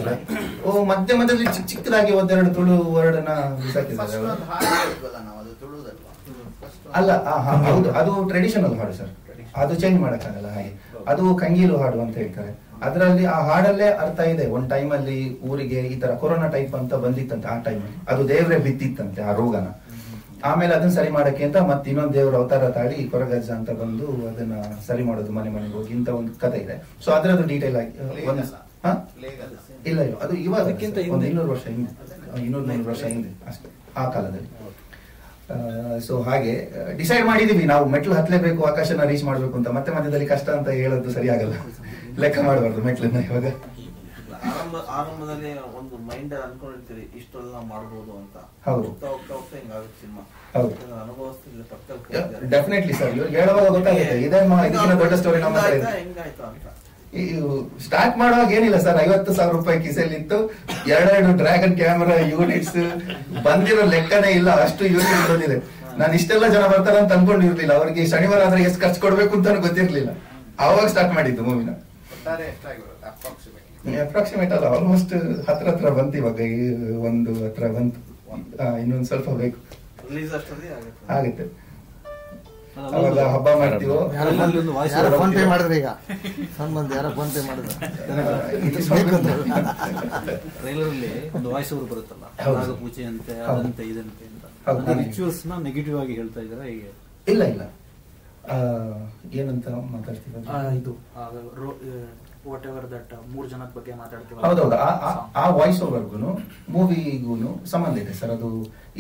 ಮಧ್ಯ ಮಧ್ಯದಲ್ಲಿ ಚಿಕ್ಕದಾಗಿ ಒಂದೆರಡು ತುಳು ವರ್ಡ್ನ ಬಿಸಾಕಿದ್ದಾರೆ. ಅಲ್ಲ, ಹೌದು, ಅದು ಟ್ರೆಡಿಷನಲ್ ಹಾಡು ಸರ್, ಅದು ಚೇಂಜ್ ಮಾಡಕ್ಕಾಗಲ್ಲ. ಹಾಗೆ ಅದು ಕಂಗೀಲು ಹಾಡು ಅಂತ ಹೇಳ್ತಾರೆ. ಅದರಲ್ಲಿ ಆ ಹಾಡಲ್ಲೇ ಅರ್ಥ ಇದೆ. ಒಂದ್ ಟೈಮ್ ಅಲ್ಲಿ ಊರಿಗೆ ಈ ತರ ಕೊರೋನಾ ಟೈಪ್ ಅಂತ ಬಂದಿತ್ತಂತೆ. ಆ ಟೈಮಲ್ಲಿ ಅದು ದೇವ್ರೆ ಬಿತ್ತಿತ್ತಂತೆ ಆ ರೋಗನ. ಆಮೇಲೆ ಅದನ್ನ ಸರಿ ಮಾಡಕ್ಕೆ ಅಂತ ಮತ್ತೆ ಇನ್ನೊಂದು ದೇವ್ರ ಅವತಾರ ತಾಳಿ ಕೊರಗಜ್ಜ ಅಂತ ಬಂದು ಅದನ್ನ ಸರಿ ಮಾಡೋದು, ಮನೆಗೆ ಹೋಗಿ ಇಂತ ಒಂದು ಕಥೆ ಇದೆ. ಸೊ ಅದರದ್ದು ಡೀಟೇಲ್ ಆಗಿ ಇಲ್ಲ, ಅದು ಇವಾಗ ಒಂದು 200 ವರ್ಷ ಹಿಂದೆ, 200-300 ವರ್ಷ ಹಿಂದೆ ಅಷ್ಟೇ, ಆ ಕಾಲದಲ್ಲಿ. ಸೊ ಹಾಗೆ ಡಿಸೈಡ್ ಮಾಡಿದೀವಿ ನಾವು, ಮೆಟ್ಲು ಹತ್ಲೇಬೇಕು, ಆಕಾಶನ ರೀಚ್ ಮಾಡ್ಬೇಕು ಅಂತ. ಮತ್ತೆ ಮಧ್ಯದಲ್ಲಿ ಕಷ್ಟ ಅಂತ ಹೇಳೋದು ಸರಿ ಆಗಲ್ಲ, ಲೆಕ್ಕ ಮಾಡಬಾರ್ದು ಮೆಟ್ಲನ್ನ. ಇವಾಗ ಆರಂಭದಲ್ಲಿ ಒಂದು ಮೈಂಡ್ ಅನ್ಕೊಂಡಿರ್ತೀರಿ ಇಷ್ಟೆಲ್ಲ ಮಾಡಬಹುದು ಅಂತ. ಹೌದು, ಹಿಂಗಾಗುತ್ತೆ ಸಿನಿಮಾ. ಹೌದು, ಅನುಭವಿಸ್ತಿಲ್ಲ. Definitely sir. ಇವ್ರು ಹೇಳುವಾಗ ಗೊತ್ತಾಗುತ್ತೆ ಇದಕ್ಕಿಂತ ದೊಡ್ಡ ಸ್ಟೋರಿ ನಮ್ಮ ಹತ್ರ ಇದೆ. ಹೆಂಗಾಯ್ತು ಅಂತ ಸ್ಟಾರ್ಟ್ ಮಾಡುವಾಗ ಏನಿಲ್ಲ ಸರ್, 50,000 ರೂಪಾಯಿ ಕಿಸೆಲಿತ್ತು, 2 ಡ್ರ್ಯಾಗನ್ ಕ್ಯಾಮೆರಾ ಯೂನಿಟ್ಸ್, ಬಂದಿರೋ ಲೆಕ್ಕನೇ ಇಲ್ಲ, ಅಷ್ಟು ಯೂನಿಟ್ ಬಂದಿದೆ. ನಾನು ಇಷ್ಟೆಲ್ಲ ಜನ ಬರ್ತಾರ ಅಂತ ಅನ್ಕೊಂಡಿರ್ಲಿಲ್ಲ. ಅವ್ರಿಗೆ ಶನಿವಾರ ಆದ್ರೆ ಎಷ್ಟು ಖರ್ಚು ಕೊಡ್ಬೇಕು ಅಂತ ಗೊತ್ತಿರ್ಲಿಲ್ಲ. ಅವಾಗ ಸ್ಟಾರ್ಟ್ ಮಾಡಿದ್ದು ಮೂವಿನ. ಅಪ್ರಾಕ್ಸಿಮೇಟ್ ಅಲ್ಲ, ಆಲ್ಮೋಸ್ಟ್ ಹತ್ರ ಬಂತು. ಇವಾಗ ಒಂದು ಹತ್ರ ಬಂತು, ಇನ್ನೊಂದು ಸ್ವಲ್ಪ ಬೇಕು, ಆಗುತ್ತೆ. ಅವಾಗ ಹಬ್ಬ ಮಾಡ್ತೀವೋ. ಫೋನ್ ಪೇ ಮಾಡಿದ್ರೆ ಈಗ ಯಾರೋ ಫೋನ್ ಪೇ ಮಾಡಿದ್ರೆ ಟ್ರೈಲರಲ್ಲಿ ಒಂದು ವಾಯ್ಸ್ ಓವರ್ ಬರುತ್ತಲ್ಲ, ಪೂಜೆ ಅಂತೆ ಅದಂತೆ ಇದಂತೆ ಅಂತ, ರಿಚುವಲ್ಸ್ ನ ನೆಗೆಟಿವ್ ಆಗಿ ಹೇಳ್ತಾ ಇದಾರೆ ಹೀಗೆ? ಇಲ್ಲ, ಏನಂತ ಮಾತಾಡ್ತೀವಿ, ಇದು ವಾಟ್ ಎವರ್ ದಟ್ 3 ಜನದ ಬಗ್ಗೆ ಮಾತಾಡ್ತೀವಿ. ಹೌದೌದು, ಆ ವಾಯ್ಸ್ ಓವರ್ಗೂನು ಮೂವಿಗೂನು ಸಂಬಂಧ ಇದೆ ಸರ್. ಅದು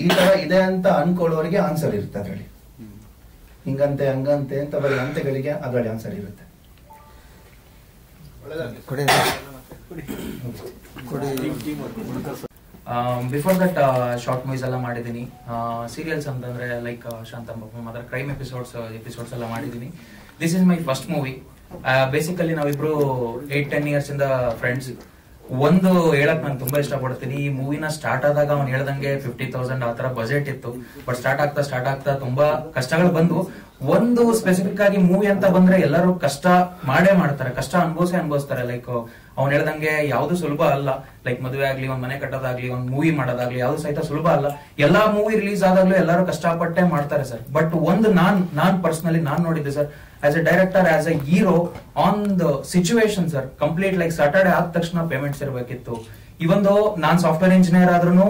ಈ ತರ ಇದೆ ಅಂತ ಅನ್ಕೊಳ್ಳೋರಿಗೆ ಆನ್ಸರ್ ಇರುತ್ತೆ ಅದರಲ್ಲಿ. ಹಿಂಗಂತೆ ಹಂಗಂತೆ ಅಂತ ಬರೀ ಅಂತೆಗಳಿಗೆ ಅದರಲ್ಲಿ ಆನ್ಸರ್ ಇರುತ್ತೆ. ಬಿಫೋರ್ ದಟ್ ಶಾರ್ಟ್ ಮೂವೀಸ್ ಎಲ್ಲ ಮಾಡಿದ್ದೀನಿ. ಸೀರಿಯಲ್ಸ್ ಅಂತಂದ್ರೆ ಲೈಕ್ ಶಾಂತಮ್ಮ ಅದರ ಕ್ರೈಮ್ ಎಪಿಸೋಡ್ಸ್ ಎಲ್ಲ ಮಾಡಿದ್ದೀನಿ. This is my first movie. Basically ನಾವಿಬ್ರು 8-10 ಇಯರ್ಸ್ ಇಂದ ಫ್ರೆಂಡ್ಸ್. ಒಂದು ಹೇಳಕ್ ನಾನು ತುಂಬಾ ಇಷ್ಟ ಪಡ್ತೀನಿ, ಈ ಮೂವಿನ ಸ್ಟಾರ್ಟ್ ಆದಾಗ ಅವ್ನು ಹೇಳ್ದಂಗೆ 50,000 ಆ ತರ ಬಜೆಟ್ ಇತ್ತು. ಬಟ್ ಸ್ಟಾರ್ಟ್ ಆಗ್ತಾ ತುಂಬಾ ಕಷ್ಟಗಳು ಬಂದು, ಒಂದು ಸ್ಪೆಸಿಫಿಕ್ ಆಗಿ ಮೂವಿ ಅಂತ ಬಂದ್ರೆ ಎಲ್ಲರೂ ಕಷ್ಟ ಮಾಡೇ ಮಾಡ್ತಾರೆ, ಕಷ್ಟ ಅನುಭವಿಸ್ತಾರೆ. ಲೈಕ್ ಅವ್ನು ಹೇಳ್ದಂಗೆ ಯಾವ್ದು ಸುಲಭ ಅಲ್ಲ. ಲೈಕ್ ಮದುವೆ ಆಗ್ಲಿ, ಒಂದ್ ಮನೆ ಕಟ್ಟೋದಾಗ್ಲಿ, ಒಂದ್ ಮೂವಿ ಮಾಡೋದಾಗ್ಲಿ, ಯಾವ್ದು ಸಹಿತ ಸುಲಭ ಅಲ್ಲ. ಎಲ್ಲಾ ಮೂವಿ ರಿಲೀಸ್ ಆದಾಗ್ಲೂ ಎಲ್ಲರೂ ಕಷ್ಟಪಟ್ಟೆ ಮಾಡ್ತಾರೆ ಸರ್. ಬಟ್ ಒಂದು ನಾನ್ ಪರ್ಸನಲಿ ನೋಡಿದ್ದೆ sir, as A director, as A hero, on the situation sir. Complete like Saturday ಆದ ತಕ್ಷಣ ಪೇಮೆಂಟ್ಸ್ ಇರಬೇಕಿತ್ತು. ಇವೊಂದು ನಾನ್ ಸಾಫ್ಟ್ವೇರ್ ಇಂಜಿನಿಯರ್ ಆದ್ರೂ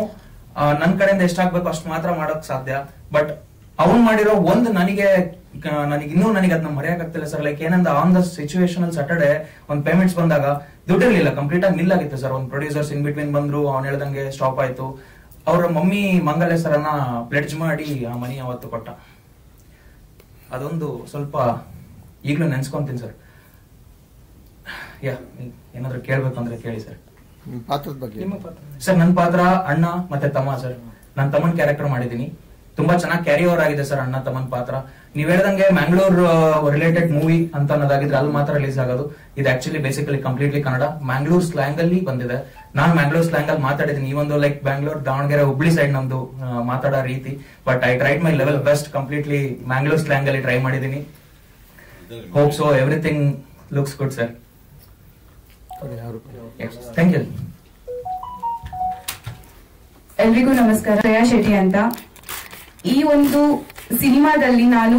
ನನ್ ಕಡೆಯಿಂದ ಎಷ್ಟಾಗ್ಬೇಕು ಅಷ್ಟು ಮಾತ್ರ ಮಾಡಕ್ ಸಾಧ್ಯ. ಬಟ್ ಅವ್ನ್ ಮಾಡಿರೋ ಒಂದು ನನಗೆ ಅದನ್ನ ಮರೆಯಕ್ಕಾಗ್ತಿಲ್ಲ ಸರ್. ಲೈಕ್ ಏನಂದ ಆನ್ ದ ಸಿಚುವೇಶನ್ ಅಲ್ಲಿ ಸಾಟರ್ಡೆ ಒಂದ್ ಪೇಮೆಂಟ್ಸ್ ಬಂದಾಗ ದುಡ್ಡಿರ್ಲಿಲ್ಲ, ಕಂಪ್ಲೀಟ್ ಆಗಿ ನಿಲ್ಲಾಗಿತ್ತು ಸರ್. ಒಂದ್ ಪ್ರೊಡ್ಯೂಸರ್ಸ್ ಇನ್ ಬಿಟ್ವೀನ್ ಬಂದ್ರು, ಅವ್ನು ಹೇಳ್ದಂಗೆ ಸ್ಟಾಪ್ ಆಯ್ತು. ಅವ್ರ ಮಮ್ಮಿ ಮಂಗಲ ಹೆಸರನ್ನ ಪ್ಲೆಡ್ಜ್ ಮಾಡಿ ಆ ಮನಿ ಅವತ್ತು ಕೊಟ್ಟ. ಅದೊಂದು ಸ್ವಲ್ಪ ಈಗಲೂ ನೆನ್ಸ್ಕೊಂತೀನಿ ಸರ್. ಏನಾದ್ರು ಕೇಳ್ಬೇಕು ಅಂದ್ರೆ ಕೇಳಿ ಸರ್. ಪಾತ್ರದ ಬಗ್ಗೆ ಸರ್, ನನ್ನ ಪಾತ್ರ ಅಣ್ಣ ಮತ್ತೆ ತಮ್ಮ ಸರ್. ನನ್ನ ತಮ್ಮನ್ ಕ್ಯಾರೆಕ್ಟರ್ ಮಾಡಿದೀನಿ. ತುಂಬಾ ಚೆನ್ನಾಗಿ ಕ್ಯಾರಿ ಓವರ್ ಆಗಿದೆ ಸರ್ ಅಣ್ಣ ತಮ್ಮನ್ ಪಾತ್ರ. ನೀವ್ ಹೇಳ್ದಂಗೆ ಮ್ಯಾಂಗ್ಳೂರ್ ರಿಲೇಟೆಡ್ ಮೂವಿ ಅಂತ ಅನ್ನೋದಾಗಿದ್ರೆ ಅಲ್ಲಿ ಮಾತ್ರ ರಿಲೀಸ್ ಆಗೋದು. ಇದು actually basically completely Kannada, Mangalore slang ಅಲ್ಲಿ ಬಂದಿದೆ. ನಾನು ಮ್ಯಾಂಗ್ಳೂರ್ ಸ್ಲ್ಯಾಂಗ್ ಅಲ್ಲಿ ಮಾತಾಡಿದೀನಿ. ಈ ಒಂದು ಲೈಕ್ ಬ್ಯಾಂಗ್ಳೂರ್, ದಾವಣಗೆರೆ, ಹುಬ್ಳಿ ಸೈಡ್ ನಮ್ದು ಮಾತಾಡೋ ರೀತಿ. But I tried my level best. Completely Mangalore slang ಅಲ್ಲಿ ಟ್ರೈ ಮಾಡಿದೀನಿ. Hope so everything looks good sir. Thank you. ಎಲ್ರಿಗೂ ನಮಸ್ಕಾರ. ಶ್ರೇಯಾ ಶೆಟ್ಟಿ ಅಂತ. ಈ ಒಂದು ಸಿನಿಮಾದಲ್ಲಿ ನಾನು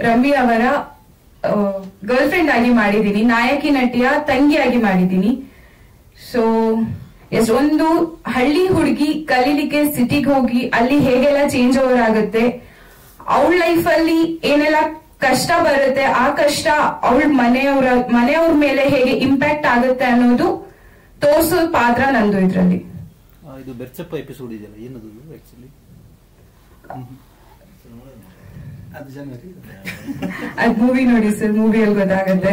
ರಮ್ಯ ಅವರ ಗರ್ಲ್ ಫ್ರೆಂಡ್ ಆಗಿ ಮಾಡಿದ್ದೀನಿ, ನಾಯಕಿ ನಟಿಯ ತಂಗಿಯಾಗಿ ಮಾಡಿದ್ದೀನಿ. ಸೊ ಎಸ್, ಒಂದು ಹಳ್ಳಿ ಹುಡುಗಿ ಕಲೀಲಿಕ್ಕೆ ಸಿಟಿಗೆ ಹೋಗಿ ಅಲ್ಲಿ ಹೇಗೆಲ್ಲ ಚೇಂಜ್ ಓವರ್ ಆಗುತ್ತೆ, ಅವಳ ಲೈಫ್ ಅಲ್ಲಿ ಏನೆಲ್ಲ ಕಷ್ಟ ಬರುತ್ತೆ, ಆ ಕಷ್ಟ ಅವಳ ಮನೆಯವ್ರ ಮೇಲೆ ಹೇಗೆ ಇಂಪ್ಯಾಕ್ಟ್ ಆಗುತ್ತೆ ಅನ್ನೋದು ತೋರಿಸೋ ಪಾತ್ರ ನಂದು ಇದ್ರಲ್ಲಿ. ಇದು ಬೆರ್ಚಪ್ಪ ಎಪಿಸೋಡ್ ಇದೆಯಲ್ಲ, ಏನದು ಆಕ್ಚುಲಿ? ಅದ್ ಮೂವಿ ನೋಡಿ ಸರ್, ಮೂವಿಯಲ್ಲಿ ಗೊತ್ತಾಗುತ್ತೆ.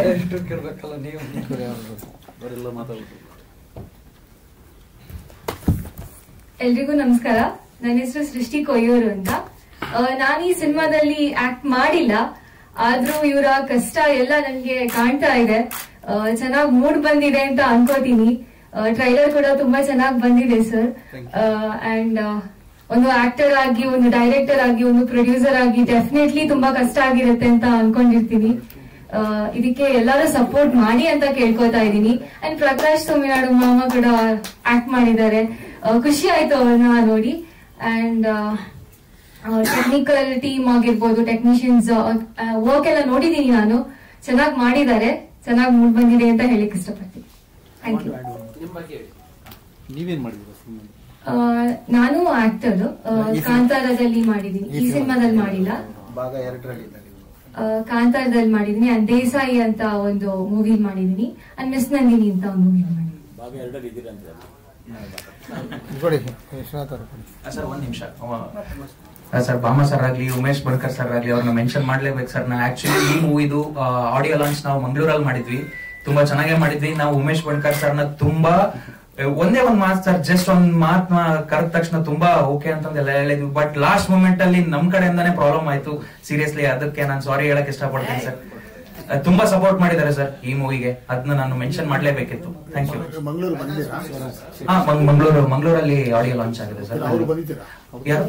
ಎಲ್ರಿಗೂ ನಮಸ್ಕಾರ. ನನ್ನ ಹೆಸರು ಸೃಷ್ಟಿ ಕೊಯ್ಯೂರು ಅಂತ. ನಾನು ಈ ಸಿನಿಮಾದಲ್ಲಿ ಆಕ್ಟ್ ಮಾಡಿಲ್ಲ, ಆದ್ರೂ ಇವರ ಕಷ್ಟ ಎಲ್ಲ ನನ್ಗೆ ಕಾಣ್ತಾ ಇದೆ. ಚೆನ್ನಾಗಿ ಮೂಡ್ ಬಂದಿದೆ ಅಂತ ಅನ್ಕೋತೀನಿ. ಟ್ರೈಲರ್ ಕೂಡ ತುಂಬಾ ಚೆನ್ನಾಗಿ ಬಂದಿದೆ ಸರ್. ಅಂಡ್ ಒಂದು ಆಕ್ಟರ್ ಆಗಿ, ಒಂದು ಡೈರೆಕ್ಟರ್ ಆಗಿ, ಒಂದು ಪ್ರೊಡ್ಯೂಸರ್ ಆಗಿ ಡೆಫಿನೆಟ್ಲಿ ತುಂಬಾ ಕಷ್ಟ ಆಗಿರುತ್ತೆ ಅಂತ ಅನ್ಕೊಂಡಿರ್ತೀನಿ. ಇದಕ್ಕೆ ಎಲ್ಲರೂ ಸಪೋರ್ಟ್ ಮಾಡಿ ಅಂತ ಕೇಳ್ಕೊತಾ ಇದ್ದೀನಿ. ಅಂಡ್ ಪ್ರಕಾಶ್ ತಮಿಳ್ನಾಡು ಮಾಮ ಕೂಡ ಆಕ್ಟ್ ಮಾಡಿದ್ದಾರೆ. ಖುಷಿ ಆಯ್ತು ಅವ್ರನ್ನ ನೋಡಿ. ಅಂಡ್ ಟೆಕ್ನಿಕಲ್ ಟೀಮ್ ಆಗಿರ್ಬೋದು, ಟೆಕ್ನಿಷಿಯನ್ಸ್ ವರ್ಕ್ ಎಲ್ಲ ನೋಡಿದೀನಿ ನಾನು. ಚೆನ್ನಾಗಿ ಮಾಡಿದ್ದಾರೆ, ಚೆನ್ನಾಗಿ ಮೂಡ್ ಬಂದಿದೆ ಅಂತ ಹೇಳಿಕ್ ಇಷ್ಟಪಡ್ತೀನಿ. Thank you. ನೀವೇನ್ ಮಾಡಿದ್ದೀರಾ? ನಾನು ಆಕ್ಟರ್ ಕಾಂತಾರದಲ್ಲಿ ಮಾಡಿದೀನಿ, ಈ ಸಿನಿಮಾದಲ್ಲಿ ಮಾಡಿಲ್ಲ. ಭಾಗ 2ರಲ್ಲಿ ಕಾಂತಾರದಲ್ಲಿ ಮಾಡಿದೀನಿ. ಅಂಡ್ ದೇಸಾಯಿ ಅಂತ ಒಂದು ಮೂವಿ ಮಾಡಿದೀನಿ. ಅಂಡ್ ಮಿಸ್ ನಂದಿನಿ ಅಂತ ಒಂದು ಮೂವಿ ಮಾಡಿದೀನಿ. ಸರ್ ಒಂದ್ ನಿಮಿಷ ಸರ್, ಭಾಮ ಸರ್ ಆಗ್ಲಿ, ಉಮೇಶ್ ಬಡ್ಕರ್ ಸರ್ ಆಗ್ಲಿ, ಅವ್ರನ್ನ ಮೆನ್ಷನ್ ಮಾಡ್ಲೇಬೇಕು ಸರ್. ನಾ ಆಕ್ಚುಲಿ ಈ ಮೂವಿದು ಆಡಿಯೋ ಲಾಂಚ್ ನಾವು ಮಂಗಳೂರಲ್ಲಿ ಮಾಡಿದ್ವಿ, ತುಂಬಾ ಚೆನ್ನಾಗೇ ಮಾಡಿದ್ವಿ. ನಾವು ಉಮೇಶ್ ಬಡ್ಕರ್ ಸರ್ನ ತುಂಬಾ ಒಂದೇ ಒಂದ್ ಮಾತು ಸರ್, ಜಸ್ಟ್ ಒಂದ್ ಮಾತ್ ಕರೆದ ತಕ್ಷಣ ತುಂಬಾ ಓಕೆ ಅಂತಂದೆಲ್ಲ ಹೇಳಿದ್ವಿ. ಬಟ್ ಲಾಸ್ಟ್ ಮೂಮೆಂಟ್ ಅಲ್ಲಿ ನಮ್ ಕಡೆಯಿಂದಾನೇ ಪ್ರಾಬ್ಲಮ್ ಆಯ್ತು. ಸೀರಿಯಸ್ಲಿ ಅದಕ್ಕೆ ನಾನು ಸಾರಿ ಹೇಳಕ್ ಇಷ್ಟಪಡ್ತೀನಿ ಸರ್. ತುಂಬಾ ಸಪೋರ್ಟ್ ಮಾಡಿದ್ದಾರೆ ಸರ್ ಈ ಮೂವಿಗೆ, ಅದನ್ನ ನಾನು ಮೆನ್ಷನ್ ಮಾಡ್ಲೇಬೇಕಿತ್ತು. Thank you. ಮಂಗಳೂರಲ್ಲಿ ಆಡಿಯೋ ಲಾಂಚ್ ಆಗಿದೆ ಸರ್. ಯಾರು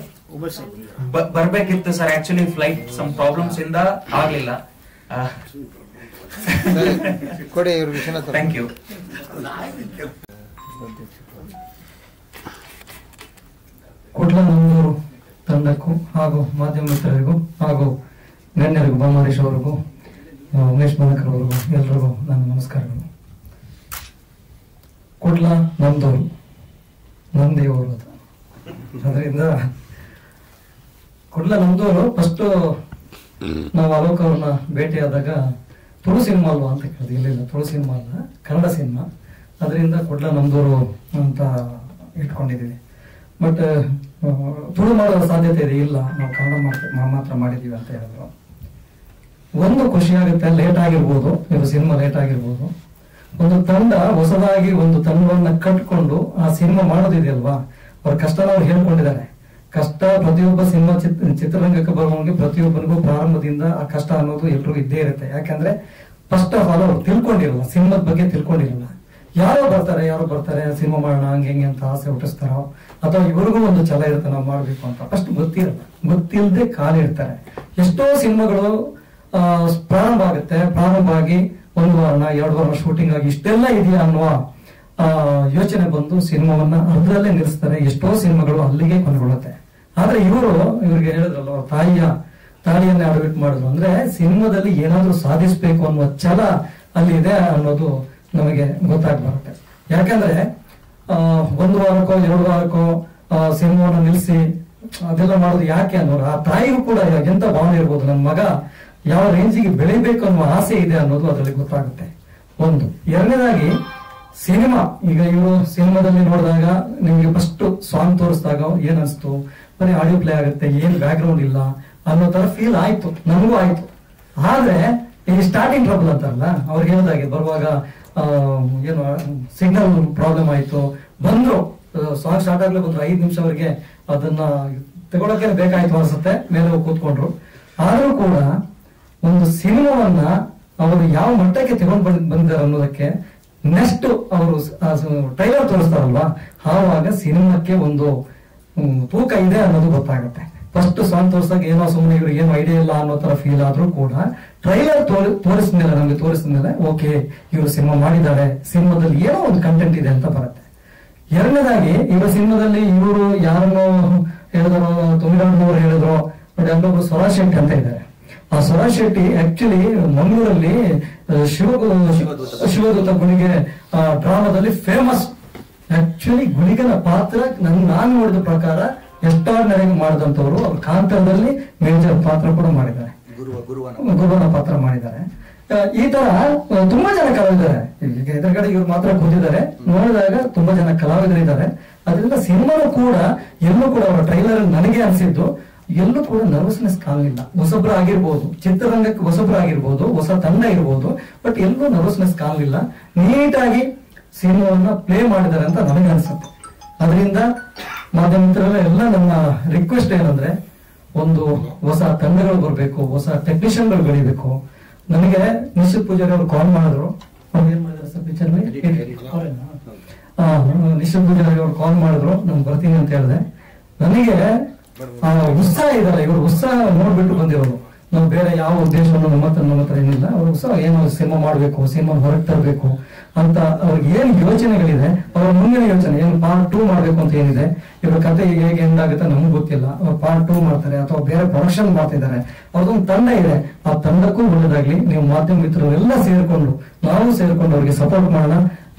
ಬರ್ಬೇಕಿತ್ತು sir, actually flight some problems ಇಂದ ಆಗ್ಲಿಲ್ಲ. Thank you. ಕುಡ್ಲಮಂಗಳೂರು ತಂಡಕ್ಕೂ ಹಾಗೂ ಮಾಧ್ಯಮ ಮಿತ್ರರಿಗೂ ಹಾಗೂ ಗಣ್ಯರಿಗೂ, ಬೊಮ್ಮರೀಶ್ ಅವರಿಗೂ, ಉಮೇಶ್ ಬಣಕರ್ ಅವರಿಗೂ ಎಲ್ರಿಗೂ ನನ್ನ ನಮಸ್ಕಾರಗಳು. ಕುಡ್ಲ ನಮ್ದವರು, ನಂದೇವರು. ಅದರಿಂದ ಕುಡ್ಲ ನಮ್ದವರು. ಫಸ್ಟ್ ನಾವು ಅಲೋಕ್ ಅವ್ರನ್ನ ಭೇಟಿಯಾದಾಗ ತುಳು ಸಿನಿಮಾ ಅಲ್ವಾ ಅಂತ ಕೇಳಿದ್ವಿ. ಇಲ್ಲ, ತುಳು ಸಿನಿಮಾ ಅಲ್ಲ, ಕನ್ನಡ ಸಿನಿಮಾ. ಅದರಿಂದ ಕುಡ್ಲ ನಮ್ದವರು ಅಂತ ಇಟ್ಕೊಂಡಿದ್ದೀವಿ. ಬಟ್ ತುಳು ಮಾಡೋ ಸಾಧ್ಯತೆ ಇದೆ, ಇಲ್ಲ ನಾವು ಕನ್ನಡ ಮಾತ್ರ ಮಾಡಿದೀವಿ ಅಂತ ಹೇಳಿದ್ರು. ಒಂದು ಖುಷಿ ಆಗುತ್ತೆ, ಲೇಟ್ ಆಗಿರ್ಬೋದು, ಇದು ಸಿನಿಮಾ ಲೇಟ್ ಆಗಿರ್ಬೋದು. ಒಂದು ತಂಡ ಹೊಸದಾಗಿ ಒಂದು ತಂಡವನ್ನ ಕಟ್ಕೊಂಡು ಆ ಸಿನಿಮಾ ಮಾಡೋದಿದೆಯಲ್ವಾ, ಅವ್ರ ಕಷ್ಟನ ಅವ್ರು ಹೇಳ್ಕೊಂಡಿದ್ದಾರೆ. ಕಷ್ಟ ಪ್ರತಿಯೊಬ್ಬ ಸಿನಿಮಾ ಚಿತ್ರರಂಗಕ್ಕೆ ಬರುವಂಗೆ ಪ್ರತಿಯೊಬ್ಬರಿಗೂ ಪ್ರಾರಂಭದಿಂದ ಆ ಕಷ್ಟ ಅನ್ನೋದು ಎಲ್ರಿಗೂ ಇದ್ದೇ ಇರುತ್ತೆ. ಯಾಕಂದ್ರೆ ಫಸ್ಟ್ ಆಫ್ ಆಲ್ ಅವ್ರು ತಿಳ್ಕೊಂಡಿರಲ್ಲ, ಸಿನಿಮಾದ ಬಗ್ಗೆ ತಿಳ್ಕೊಂಡಿರಲ್ಲ. ಯಾರೋ ಬರ್ತಾರೆ ಸಿನಿಮಾ ಮಾಡೋಣ ಹಂಗೆ ಹೆಂಗೆ ಅಂತ ಆಸೆ ಹುಟ್ಟಿಸ್ತಾರೋ, ಅಥವಾ ಇವ್ರಿಗೂ ಒಂದು ಛಲ ಇರುತ್ತೆ ನಾವು ಮಾಡ್ಬೇಕು ಅಂತ. ಫಸ್ಟ್ ಗೊತ್ತಿಲ್ಲದೆ ಕಾಲಿಡ್ತಾರೆ. ಎಷ್ಟೋ ಸಿನಿಮಾಗಳು ಪ್ರಾರಂಭ ಆಗುತ್ತೆ, ಪ್ರಾರಂಭ ಆಗಿ 1 ವಾರ 2 ವಾರ ಶೂಟಿಂಗ್ ಆಗಿ ಇಷ್ಟೆಲ್ಲ ಇದೆಯಾ ಅನ್ನುವ ಯೋಚನೆ ಬಂದು ಸಿನಿಮಾವನ್ನ ಅರ್ಧದಲ್ಲೇ ನಿಲ್ಲಿಸ್ತಾರೆ. ಎಷ್ಟೋ ಸಿನಿಮಾಗಳು ಅಲ್ಲಿಗೆ ಕೊನೆಗೊಳ್ಳುತ್ತೆ. ಆದ್ರೆ ಇವ್ರಿಗೆ ಹೇಳಿದ್ರಲ್ಲ, ಅವ್ರ ತಾಯಿಯನ್ನೇ ಅಡವಿಟ್ ಮಾಡಿದ್ರು. ಅಂದ್ರೆ ಸಿನಿಮಾದಲ್ಲಿ ಏನಾದ್ರೂ ಸಾಧಿಸಬೇಕು ಅನ್ನುವ ಛಲ ಅಲ್ಲಿ ಇದೆ ಅನ್ನೋದು ನಮಗೆ ಗೊತ್ತಾಗ್ಬರುತ್ತೆ. ಯಾಕಂದ್ರೆ 1 ವಾರಕ್ಕೋ 2 ವಾರಕ್ಕೋ ಸಿನಿಮಾವನ್ನ ನಿಲ್ಲಿಸಿ ಅದೆಲ್ಲ ಮಾಡೋದು ಯಾಕೆ ಅನ್ನೋರು, ಆ ತಾಯಿಗೂ ಕೂಡ ಎಂತ ಭಾವನೆ ಇರ್ಬೋದು, ನನ್ನ ಮಗ ಯಾವ ರೇಂಜಿಗೆ ಬೆಳಿಬೇಕು ಅನ್ನೋ ಆಸೆ ಇದೆ ಅನ್ನೋದು ಅದರಲ್ಲಿ ಗೊತ್ತಾಗುತ್ತೆ. ಒಂದು. ಎರಡನೇದಾಗಿ ಸಿನಿಮಾ ಈಗ ಇವರು ಸಿನಿಮಾದಲ್ಲಿ ನೋಡಿದಾಗ ನಿಮ್ಗೆ ಫಸ್ಟ್ ಸಾಂಗ್ ತೋರಿಸಿದಾಗ ಏನ್ ಅನ್ಸ್ತು, ಬರೀ ಆಡಿಯೋ ಪ್ಲೇ ಆಗುತ್ತೆ, ಏನ್ ಬ್ಯಾಕ್ ಗ್ರೌಂಡ್ ಇಲ್ಲ ಅನ್ನೋ ತರ ಫೀಲ್ ಆಯ್ತು, ನನಗೂ ಆಯ್ತು. ಆದ್ರೆ ಈ ಸ್ಟಾರ್ಟಿಂಗ್ ಟ್ರಬಲ್ ಅಂತಾರಲ್ಲ, ಅವ್ರಿಗೆ ಹೇಳಿದಾಗೆ ಬರುವಾಗ ಏನು ಸಿಗ್ನಲ್ ಪ್ರಾಬ್ಲಮ್ ಆಯ್ತು, ಬಂದ್ರು ಸಾಂಗ್ ಸ್ಟಾರ್ಟ್ ಆಗ್ಲೇ ಬಂದ್ರು, 5 ನಿಮಿಷವರೆಗೆ ಅದನ್ನ ತಗೊಳಕ್ಕೆ ಬೇಕಾಯ್ತು ಅನ್ಸುತ್ತೆ, ಮೇಲೆ ಹೋಗಿ ಕೂತ್ಕೊಂಡ್ರು. ಆದ್ರೂ ಕೂಡ ಒಂದು ಸಿನಿಮಾವನ್ನ ಅವರು ಯಾವ ಮಟ್ಟಕ್ಕೆ ತಗೊಂಡ್ ಬಂದಿದ್ದಾರೆ ಅನ್ನೋದಕ್ಕೆ ನೆಕ್ಸ್ಟ್ ಅವರು ಟ್ರೈಲರ್ ತೋರಿಸ್ತಾರಲ್ವಾ, ಆವಾಗ ಸಿನಿಮಾಕ್ಕೆ ಒಂದು ತೂಕ ಇದೆ ಅನ್ನೋದು ಗೊತ್ತಾಗುತ್ತೆ. ಫಸ್ಟ್ ಸಾಂಗ್ ತೋರಿಸಿದಾಗ ಏನೋ ಸುಮ್ಮನೆ ಇವ್ರಿಗೆ ಏನೋ ಐಡಿಯಾ ಇಲ್ಲ ಅನ್ನೋ ತರ ಫೀಲ್ ಆದ್ರೂ ಕೂಡ ಟ್ರೈಲರ್ ತೋರಿಸಿದ್ಮೇಲೆ ನಮ್ಗೆ ತೋರಿಸಿದ್ಮೇಲೆ ಓಕೆ ಇವರು ಸಿನಿಮಾ ಮಾಡಿದ್ದಾರೆ, ಸಿನಿಮಾದಲ್ಲಿ ಏನೋ ಒಂದು ಕಂಟೆಂಟ್ ಇದೆ ಅಂತ ಬರುತ್ತೆ. ಎರಡನೇದಾಗಿ ಇವರ ಸಿನಿಮಾದಲ್ಲಿ ಇವರು ಯಾರನ್ನೋ ಹೇಳಿದ್ರು, ತುಮಿರಾಡ್ನವರು ಹೇಳಿದ್ರು, ನೋಡಿ ಅಲ್ಲೊಬ್ರು ಸ್ವರಾಜ್ ಶೆಟ್ಟಿ ಅಂತ ಇದ್ದಾರೆ. ಆ ಸ್ವರಾಜ್ ಶೆಟ್ಟಿ ಆಕ್ಚುಲಿ ಮಂಗಳೂರಲ್ಲಿ ಶಿವದೂತ ಗುಳಿಗೆ ಡ್ರಾಮಾದಲ್ಲಿ ಫೇಮಸ್. ಆಕ್ಚುಲಿ ಗುಳಿಗನ ಪಾತ್ರ ನಾನು ನೋಡಿದ ಪ್ರಕಾರ ಎಷ್ಟಾರ್ಡಿನರಿ ಮಾಡಿದಂತವ್ರು. ಅವ್ರು ಕಾಂತಾರದಲ್ಲಿ ಮೇಜರ್ ಪಾತ್ರ ಕೂಡ ಮಾಡಿದ್ದಾರೆ, ಗುರುವನ ಪಾತ್ರ ಮಾಡಿದ್ದಾರೆ. ಈ ತರ ತುಂಬಾ ಜನ ಕಲಾವಿದರೆ, ಈಗ ಎದುರುಗಡೆ ಇವ್ರು ಮಾತ್ರ ಕೂತಿದ್ದಾರೆ, ನೋಡಿದಾಗ ತುಂಬಾ ಜನ ಕಲಾವಿದರಿದ್ದಾರೆ. ಅದರಿಂದ ಸಿನಿಮಾನು ಕೂಡ ಎಲ್ಲೂ ಕೂಡ ಅವರ ಟ್ರೈಲರ್ ನನಗೆ ಅನಿಸಿದ್ದು ಎಲ್ಲೂ ಕೂಡ ನರ್ವಸ್ನೆಸ್ ಕಾಣಲಿಲ್ಲ. ಹೊಸಬ್ರ ಆಗಿರ್ಬೋದು, ಚಿತ್ರರಂಗಕ್ಕೆ ಹೊಸಬ್ರ ಆಗಿರ್ಬೋದು, ಹೊಸ ತಂಡ ಇರ್ಬೋದು, ಬಟ್ ಎಲ್ಲೂ ನರ್ವಸ್ನೆಸ್ ಕಾಣಲಿಲ್ಲ. ನೀಟಾಗಿ ಸಿನಿಮಾವನ್ನ ಪ್ಲೇ ಮಾಡಿದ್ದಾರೆ ಅಂತ ನನಗೆ ಅನ್ಸುತ್ತೆ. ಅದರಿಂದ ಮಾಧ್ಯಮ ಎಲ್ಲ ನನ್ನ ರಿಕ್ವೆಸ್ಟ್ ಏನಂದ್ರೆ, ಒಂದು ಹೊಸ ತಂಡಗಳು ಬರಬೇಕು, ಹೊಸ ಟೆಕ್ನಿಷಿಯನ್ಗಳು ಬೆಳಿಬೇಕು. ನನಗೆ ನಿಶ್ಚಿತ್ ಪೂಜಾರಿ ಅವರು ಕಾಲ್ ಮಾಡಿದ್ರು, ಅವ್ರು ಏನ್ ಮಾಡಿದ್ರು ಸರ್ ಪಿಕ್ಚರ್ ನಿಶ್ಚಿತ್ ಪೂಜಾರಿ ಅವರು ಕಾಲ್ ಮಾಡಿದ್ರು, ನಾನು ಬರ್ತೀನಿ ಅಂತ ಹೇಳಿದೆ. ನನಗೆ ಉತ್ಸಾಹ ಇದಲ್ಲ, ಇವರು ಉತ್ಸಾಹ ನೋಡ್ಬಿಟ್ಟು ಬಂದಿರೋರು. ನಾವು ಬೇರೆ ಯಾವ ಉದ್ದೇಶವನ್ನು ನಮ್ಮ ಹತ್ರ ಏನಿಲ್ಲ. ಅವ್ರ ಉತ್ಸಾಹ ಏನೋ ಸಿನಿಮಾ ಮಾಡ್ಬೇಕು, ಸಿನಿಮಾ ಹೊರಗೆ ತರಬೇಕು ಅಂತ ಅವ್ರಿಗೆ ಏನ್ ಯೋಚನೆಗಳಿದೆ, ಅವರ ಮುಂದಿನ ಯೋಚನೆ ಏನು, ಪಾರ್ಟ್ 2 ಮಾಡ್ಬೇಕು ಅಂತ ಏನಿದೆ. ಇವ್ರ ಕತೆ ಹೇಗೆ ಎಂಡ್ ಆಗುತ್ತೆ ನಮ್ಗೆ ಗೊತ್ತಿಲ್ಲ. ಪಾರ್ಟ್ 2 ಮಾಡ್ತಾರೆ ಅಥವಾ ಬೇರೆ ಪ್ರೊಡಕ್ಷನ್ ಮಾಡ್ತಿದ್ದಾರೆ, ಅವ್ರದೊಂದು ತಂಡ ಇದೆ. ಆ ತಂಡಕ್ಕೂ ಒಳ್ಳೇದಾಗ್ಲಿ. ನೀವು ಮಾಧ್ಯಮ ಮಿತ್ರರೆಲ್ಲ ಸೇರ್ಕೊಂಡು, ನಾವು ಸೇರ್ಕೊಂಡು ಅವ್ರಿಗೆ ಸಪೋರ್ಟ್ ಮಾಡೋಣ.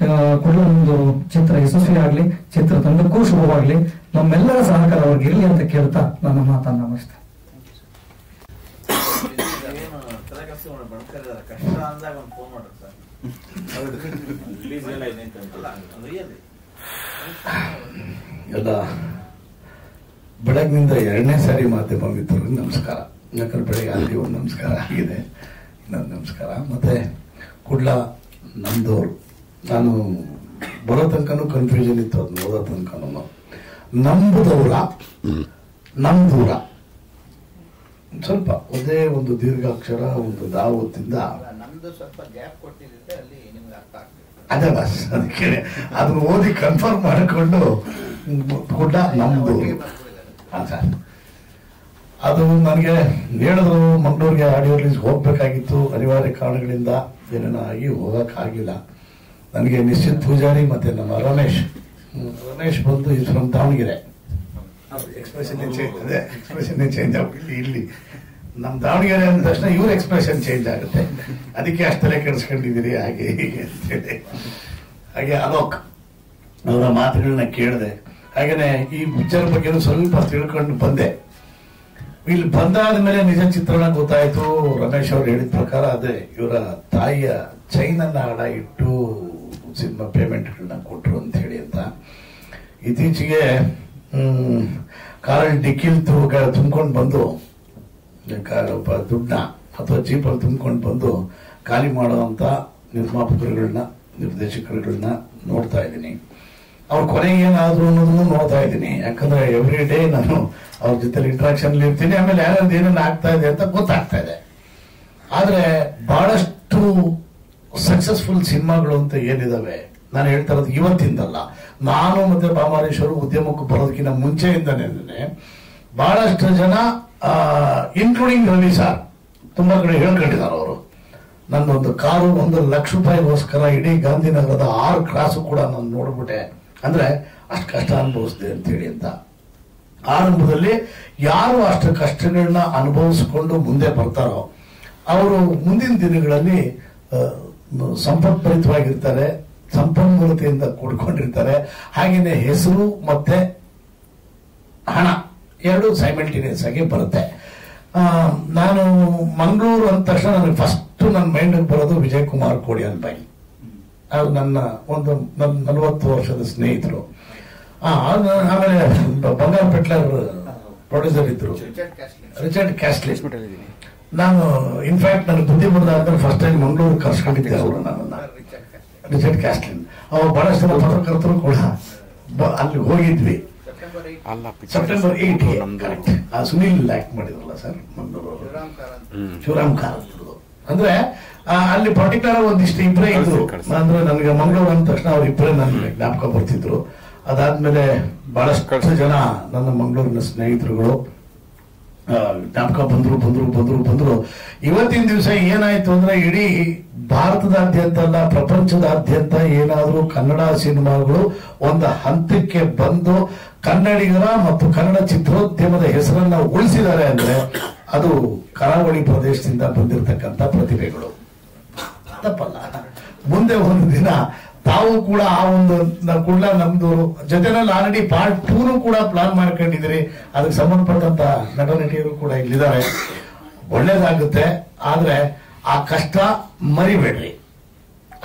ಕೊಡಲೊಂದು ಚಿತ್ರ ಯಶಸ್ವಿ ಆಗ್ಲಿ, ಚಿತ್ರ ತಂಡಕ್ಕೂ ಶುಭವಾಗ್ಲಿ. ನಮ್ಮೆಲ್ಲರ ಸಹಕಾರ ಅವ್ರಿಗೆ ಇರ್ಲಿ ಅಂತ ಕೇಳ್ತಾ ನನ್ನ ಮಾತನ್ನ ಮುಗಿಸ್ತೇನೆ. ಕಷ್ಟ ಅಂದಾಗ ಒಂದು ಫೋನ್ ಮಾಡ್ರಿ ಸರ್. ಎಲ್ಲ ಬೆಳಗ್ನಿಂದ 2ನೇ ಸಾರಿ ಮಾಧ್ಯಮ ಮಿತ್ರರಿಗೆ ನಮಸ್ಕಾರ. ಯಾಕಂದ್ರೆ ಬೆಳಗ್ಗೆ ಅಲ್ಲಿ ಒಂದು ನಮಸ್ಕಾರ ಆಗಿದೆ, ಇನ್ನೊಂದು ನಮಸ್ಕಾರ. ಮತ್ತೆ ಕುಡ್ಲ ನಮ್ದವ್ರು, ನಾನು ಬರೋ ತನಕನೂ ಕನ್ಫ್ಯೂಷನ್ ಇತ್ತು, ಅದನ್ನ ಓದೋ ತನಕನೂ. ನಂಬುದವರ ನಮ್ದೂರ ಸ್ವಲ್ಪ ಒಂದೇ ಒಂದು ದೀರ್ಘಾಕ್ಷರ, ಒಂದು ದಾವತ್ತಿಂದ ನಮ್ದು ಸ್ವಲ್ಪ ಗ್ಯಾಪ್ ಕೊಟ್ಟಿದ್ರೆ ಅಲ್ಲಿ ನಿಮ್ಗೆ ಅರ್ಥ ಆಗ್ತದೆ. ಅದೇ ಬಸ್, ಅದಕ್ಕೆ ಅದನ್ನ ಓದಿ ಕನ್ಫರ್ಮ್ ಮಾಡಿಕೊಂಡು ಕೂಡ ನಮ್ದು ಸರ್. ಅದು ನನಗೆ ಹೇಳಿದ್ರು, ಮಂಗಳೂರಿಗೆ ಆಡಿಯೋ ರಿಲೀಸ್ ಹೋಗ್ಬೇಕಾಗಿತ್ತು, ಅನಿವಾರ್ಯ ಕಾರಣಗಳಿಂದ ಏನೇನೋ ಆಗಿ ಹೋಗಕ್ಕಾಗಿಲ್ಲ. ನನಗೆ ನಿಶ್ಚಿತ್ ಪೂಜಾರಿ ಮತ್ತೆ ನಮ್ಮ ರಮೇಶ್ ಬಂದು ಇದು ಫ್ರಮ್ ದಾವಣಗೆರೆ. ಎಕ್ಸ್ಪ್ರೆಷನ್ ಚೇಂಜ್ ಆಗುತ್ತೆ ಇಲ್ಲಿ. ನಮ್ಮ ದಾವಣಗೆರೆ ಅಂದ ತಕ್ಷಣ ಇವ್ರ ಎಕ್ಸ್ಪ್ರೆಷನ್ ಚೇಂಜ್ ಆಗುತ್ತೆ. ಅದಕ್ಕೆ ಅಷ್ಟೆಲ್ಲ ಕೆಡಿಸ್ಕೊಂಡಿದ್ದೀರಿ ಹಾಗೆ ಹೀಗೆ ಅಂತೇಳಿ. ಹಾಗೆ ಅಲೋಕ್ ಅವರ ಮಾತುಗಳನ್ನ ಕೇಳಿದೆ. ಹಾಗೇನೆ ಈ ಪಿಕ್ಚರ್ ಬಗ್ಗೆ ಸ್ವಲ್ಪ ತಿಳ್ಕೊಂಡು ಬಂದೆ. ಇಲ್ಲಿ ಬಂದಾದ ಮೇಲೆ ನಿಜ ಚಿತ್ರಣ ಗೊತ್ತಾಯ್ತು. ರಮೇಶ್ ಅವರು ಹೇಳಿದ ಪ್ರಕಾರ ಅದೇ ಇವರ ತಾಯಿಯ ಚೈನನ್ನ ಅಡ ಇಟ್ಟು ಸಿನಿಮಾ ಪೇಮೆಂಟ್ಗಳನ್ನ ಕೊಟ್ರು ಅಂತ ಹೇಳಿ ಅಂತ. ಇತ್ತೀಚೆಗೆ ಕಾರಲ್ಲಿ ಡಿಕ್ಕಿಲ್ ತುಂಬ್ಕೊಂಡು ಬಂದು ದುಡ್ಡನ್ನ ಅಥವಾ ಜೀಪಲ್ಲಿ ತುಂಬ್ಕೊಂಡು ಬಂದು ಖಾಲಿ ಮಾಡುವಂತ ನಿರ್ಮಾಪಕರುಗಳನ್ನ, ನಿರ್ದೇಶಕರುಗಳನ್ನ ನೋಡ್ತಾ ಇದ್ದೀನಿ. ಅವ್ರ ಕೊನೆಗೆ ಏನಾದ್ರು ಅನ್ನೋದನ್ನು ನೋಡ್ತಾ ಇದ್ದೀನಿ. ಯಾಕಂದ್ರೆ ಎವ್ರಿ ಡೇ ನಾನು ಅವ್ರ ಜೊತೆ ಇಂಟ್ರಾಕ್ಷನ್ ಇರ್ತೀನಿ. ಆಮೇಲೆ ಯಾರ್ದು ಏನೇನು ಆಗ್ತಾ ಇದೆ ಅಂತ ಗೊತ್ತಾಗ್ತಾ ಇದೆ. ಆದ್ರೆ ಬಹಳಷ್ಟು ಸಕ್ಸಸ್ಫುಲ್ ಸಿನಿಮಾಗಳು ಅಂತ ಏನಿದಾವೆ, ನಾನು ಹೇಳ್ತಾ ಇರೋದು ಇವತ್ತಿಂದಲ್ಲ, ನಾನು ಮತ್ತೆ ಬಾಮಾರೇಶ್ವರು ಉದ್ಯಮಕ್ಕೆ ಬರೋದಕ್ಕಿಂತ ಮುಂಚೆಯಿಂದನೇ ಬಹಳಷ್ಟು ಜನ ಇನ್ಕ್ಲೂಡಿಂಗ್ ರವಿ ಸಾರ್ ತುಂಬಾ ಕಡೆ ಹೇಳ್ಕೊಂಡಿದ್ದಾರೆ. ಅವರು ನನ್ನೊಂದು ಕಾರು ₹1,00,000 ಇಡೀ ಗಾಂಧಿನಗರದ 6 ಕ್ರಾಸು ಕೂಡ ನಾನು ನೋಡ್ಬಿಟ್ಟೆ, ಅಂದ್ರೆ ಅಷ್ಟು ಕಷ್ಟ ಅನುಭವಿಸಿದೆ ಅಂತೇಳಿ ಅಂತ. ಆರಂಭದಲ್ಲಿ ಯಾರು ಅಷ್ಟು ಕಷ್ಟಗಳನ್ನ ಅನುಭವಿಸಿಕೊಂಡು ಮುಂದೆ ಬರ್ತಾರೋ ಅವರು ಮುಂದಿನ ದಿನಗಳಲ್ಲಿ ಸಂಪತ್ಭರಿತವಾಗಿರ್ತಾರೆ, ಸಂಪನ್ಮೂಲತೆಯಿಂದ ಕೂಡ್ಕೊಂಡಿರ್ತಾರೆ. ಹಾಗೇನೆ ಹೆಸರು ಮತ್ತೆ ಹಣ ಎರಡು ಸೈಮಲ್ಟೇನಿಯಸ್ ಆಗಿ ಬರುತ್ತೆ. ನಾನು ಮಂಗಳೂರು ಅಂದ ತಕ್ಷಣ ನನಗೆ ಫಸ್ಟ್ ನನ್ನ ಮೈಂಡ್ ಬರೋದು ವಿಜಯ್ ಕುಮಾರ್ ಕೋಡಿಯಾನ್ ಬಾಯಿ. ಅದು ನನ್ನ 40 ವರ್ಷದ ಸ್ನೇಹಿತರು. ಆಮೇಲೆ ಬಂಗಾರ ಪೆಟ್ಲರ್ ಪ್ರೊಡ್ಯೂಸರ್ ಇದ್ರು, ರಿಚರ್ಡ್ ಕ್ಯಾಸ್ಟ್ಲಿ. ನಾನು ಇನ್ಫ್ಯಾಕ್ಟ್ ನನಗೆ ಬುದ್ಧಿ ಬರೋದಾದ್ಮೇಲೆ ಫಸ್ಟ್ ಟೈಮ್ ಮಂಗಳೂರು ಕರ್ಸ್ಕೊಂಡಿದ್ದೆ ಅವರು ನನ್ನನ್ನ, ರಿಚರ್ಡ್ ಕ್ಯಾಸ್ಟ್ಲಿನ್. ಅವಾಗ ಬಹಳಷ್ಟು ಜನ ಪತ್ರಕರ್ತರು ಕೂಡ ಅಲ್ಲಿ ಹೋಗಿದ್ವಿ. September 8 correct. ಸುನೀಲ್ ಆಕ್ಟ್ ಮಾಡಿದ್ರಲ್ಲ ಸರ್, ಮಂಗಳೂರು ಶಿವರಾಮ್ ಕಾರಂತ್. ಅಂದ್ರೆ ಅಲ್ಲಿ ಪರ್ಟಿಕ್ಯುಲರ್ ಒಂದಿಷ್ಟು ಇಬ್ಬರೇ ಇದ್ರು. ಅಂದ್ರೆ ನನಗೆ ಮಂಗಳೂರು ಅಂದ ತಕ್ಷಣ ಅವ್ರ ಇಬ್ಬರೇ ನನಗೆ ಜ್ಞಾಪಕ ಬರ್ತಿದ್ರು. ಅದಾದ್ಮೇಲೆ ಬಹಳಷ್ಟು ಜನ ನನ್ನ ಮಂಗಳೂರಿನ ಸ್ನೇಹಿತರುಗಳು ಜ್ಞಾಪಕ ಬಂದ್ರು. ಇವತ್ತಿನ ದಿವಸ ಏನಾಯ್ತು ಅಂದ್ರೆ ಇಡೀ ಭಾರತದಾದ್ಯಂತ ಅಲ್ಲ, ಪ್ರಪಂಚದಾದ್ಯಂತ ಏನಾದ್ರೂ ಕನ್ನಡ ಸಿನಿಮಾಗಳು ಒಂದು ಹಂತಕ್ಕೆ ಬಂದು ಕನ್ನಡಿಗರ ಮತ್ತು ಕನ್ನಡ ಚಿತ್ರೋದ್ಯಮದ ಹೆಸರನ್ನ ಉಳಿಸಿದ್ದಾರೆ ಅಂದ್ರೆ ಅದು ಕರಾವಳಿ ಪ್ರದೇಶದಿಂದ ಬಂದಿರತಕ್ಕಂತ ಪ್ರತಿಭೆಗಳು. ತಪ್ಪಲ್ಲ. ಮುಂದೆ ಒಂದು ದಿನ ತಾವು ಕೂಡ ಆ ಒಂದು ಕೂಡ ನಮ್ದು ಜೊತೆನಲ್ಲಿ ಆಲ್ರೆಡಿ ಪಾರ್ಟ್ 2 ಕೂಡ ಪ್ಲಾನ್ ಮಾಡ್ಕೊಂಡಿದ್ರಿ. ಅದಕ್ಕೆ ಸಂಬಂಧಪಟ್ಟಂತ ನಟ ನಟಿಯರು ಕೂಡ ಇಲ್ಲಿದ್ದಾರೆ. ಒಳ್ಳೇದಾಗುತ್ತೆ. ಆದ್ರೆ ಆ ಕಷ್ಟ ಮರಿಬೇಡ್ರಿ.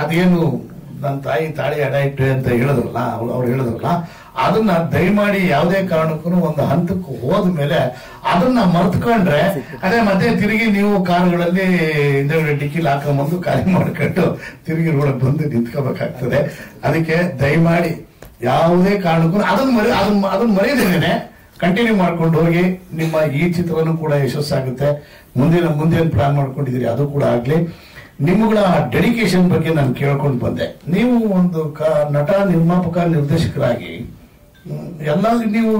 ಅದೇನು ನನ್ನ ತಾಯಿ ತಾಳಿ ಅಡ ಇಟ್ಟು ಅಂತ ಹೇಳಿದ್ರಲ್ಲ, ಅವ್ರು ಹೇಳಿದ್ರಲ್ಲ, ಅದನ್ನ ದಯಮಾಡಿ ಯಾವುದೇ ಕಾರಣಕ್ಕೂ ಒಂದು ಹಂತಕ್ಕೆ ಹೋದ್ಮೇಲೆ ಅದನ್ನ ಮರ್ತ್ಕೊಂಡ್ರೆ ಅದೇ ಮತ್ತೆ ತಿರುಗಿ ನೀವು ಕಾರುಗಳಲ್ಲಿ ಡಿಕ್ಕಿಲ್ ಹಾಕೊಂಡ್ಬಂದು ಖಾಲಿ ಮಾಡ್ಕೊಂಡು ತಿರುಗಿ ರೋಡಕ್ಕೆ ಬಂದು ನಿಂತ್ಕೋಬೇಕಾಗ್ತದೆ. ಅದಕ್ಕೆ ದಯಮಾಡಿ ಯಾವುದೇ ಕಾರಣಕ್ಕೂ ಅದನ್ನ ಮರೆಯದೇನೆ ಕಂಟಿನ್ಯೂ ಮಾಡ್ಕೊಂಡು ಹೋಗಿ. ನಿಮ್ಮ ಈ ಚಿತ್ರನೂ ಕೂಡ ಯಶಸ್ಸಾಗುತ್ತೆ. ಮುಂದೇನು ಪ್ಲಾನ್ ಮಾಡ್ಕೊಂಡಿದ್ದೀರಿ ಅದು ಕೂಡ ಆಗ್ಲಿ. ನಿಮ್ಮಗಳ ಡೆಡಿಕೇಶನ್ ಬಗ್ಗೆ ನಾನು ಕೇಳ್ಕೊಂಡು ಬಂದೆ. ನೀವು ಒಂದು ನಟ, ನಿರ್ಮಾಪಕ, ನಿರ್ದೇಶಕರಾಗಿ ನೀವು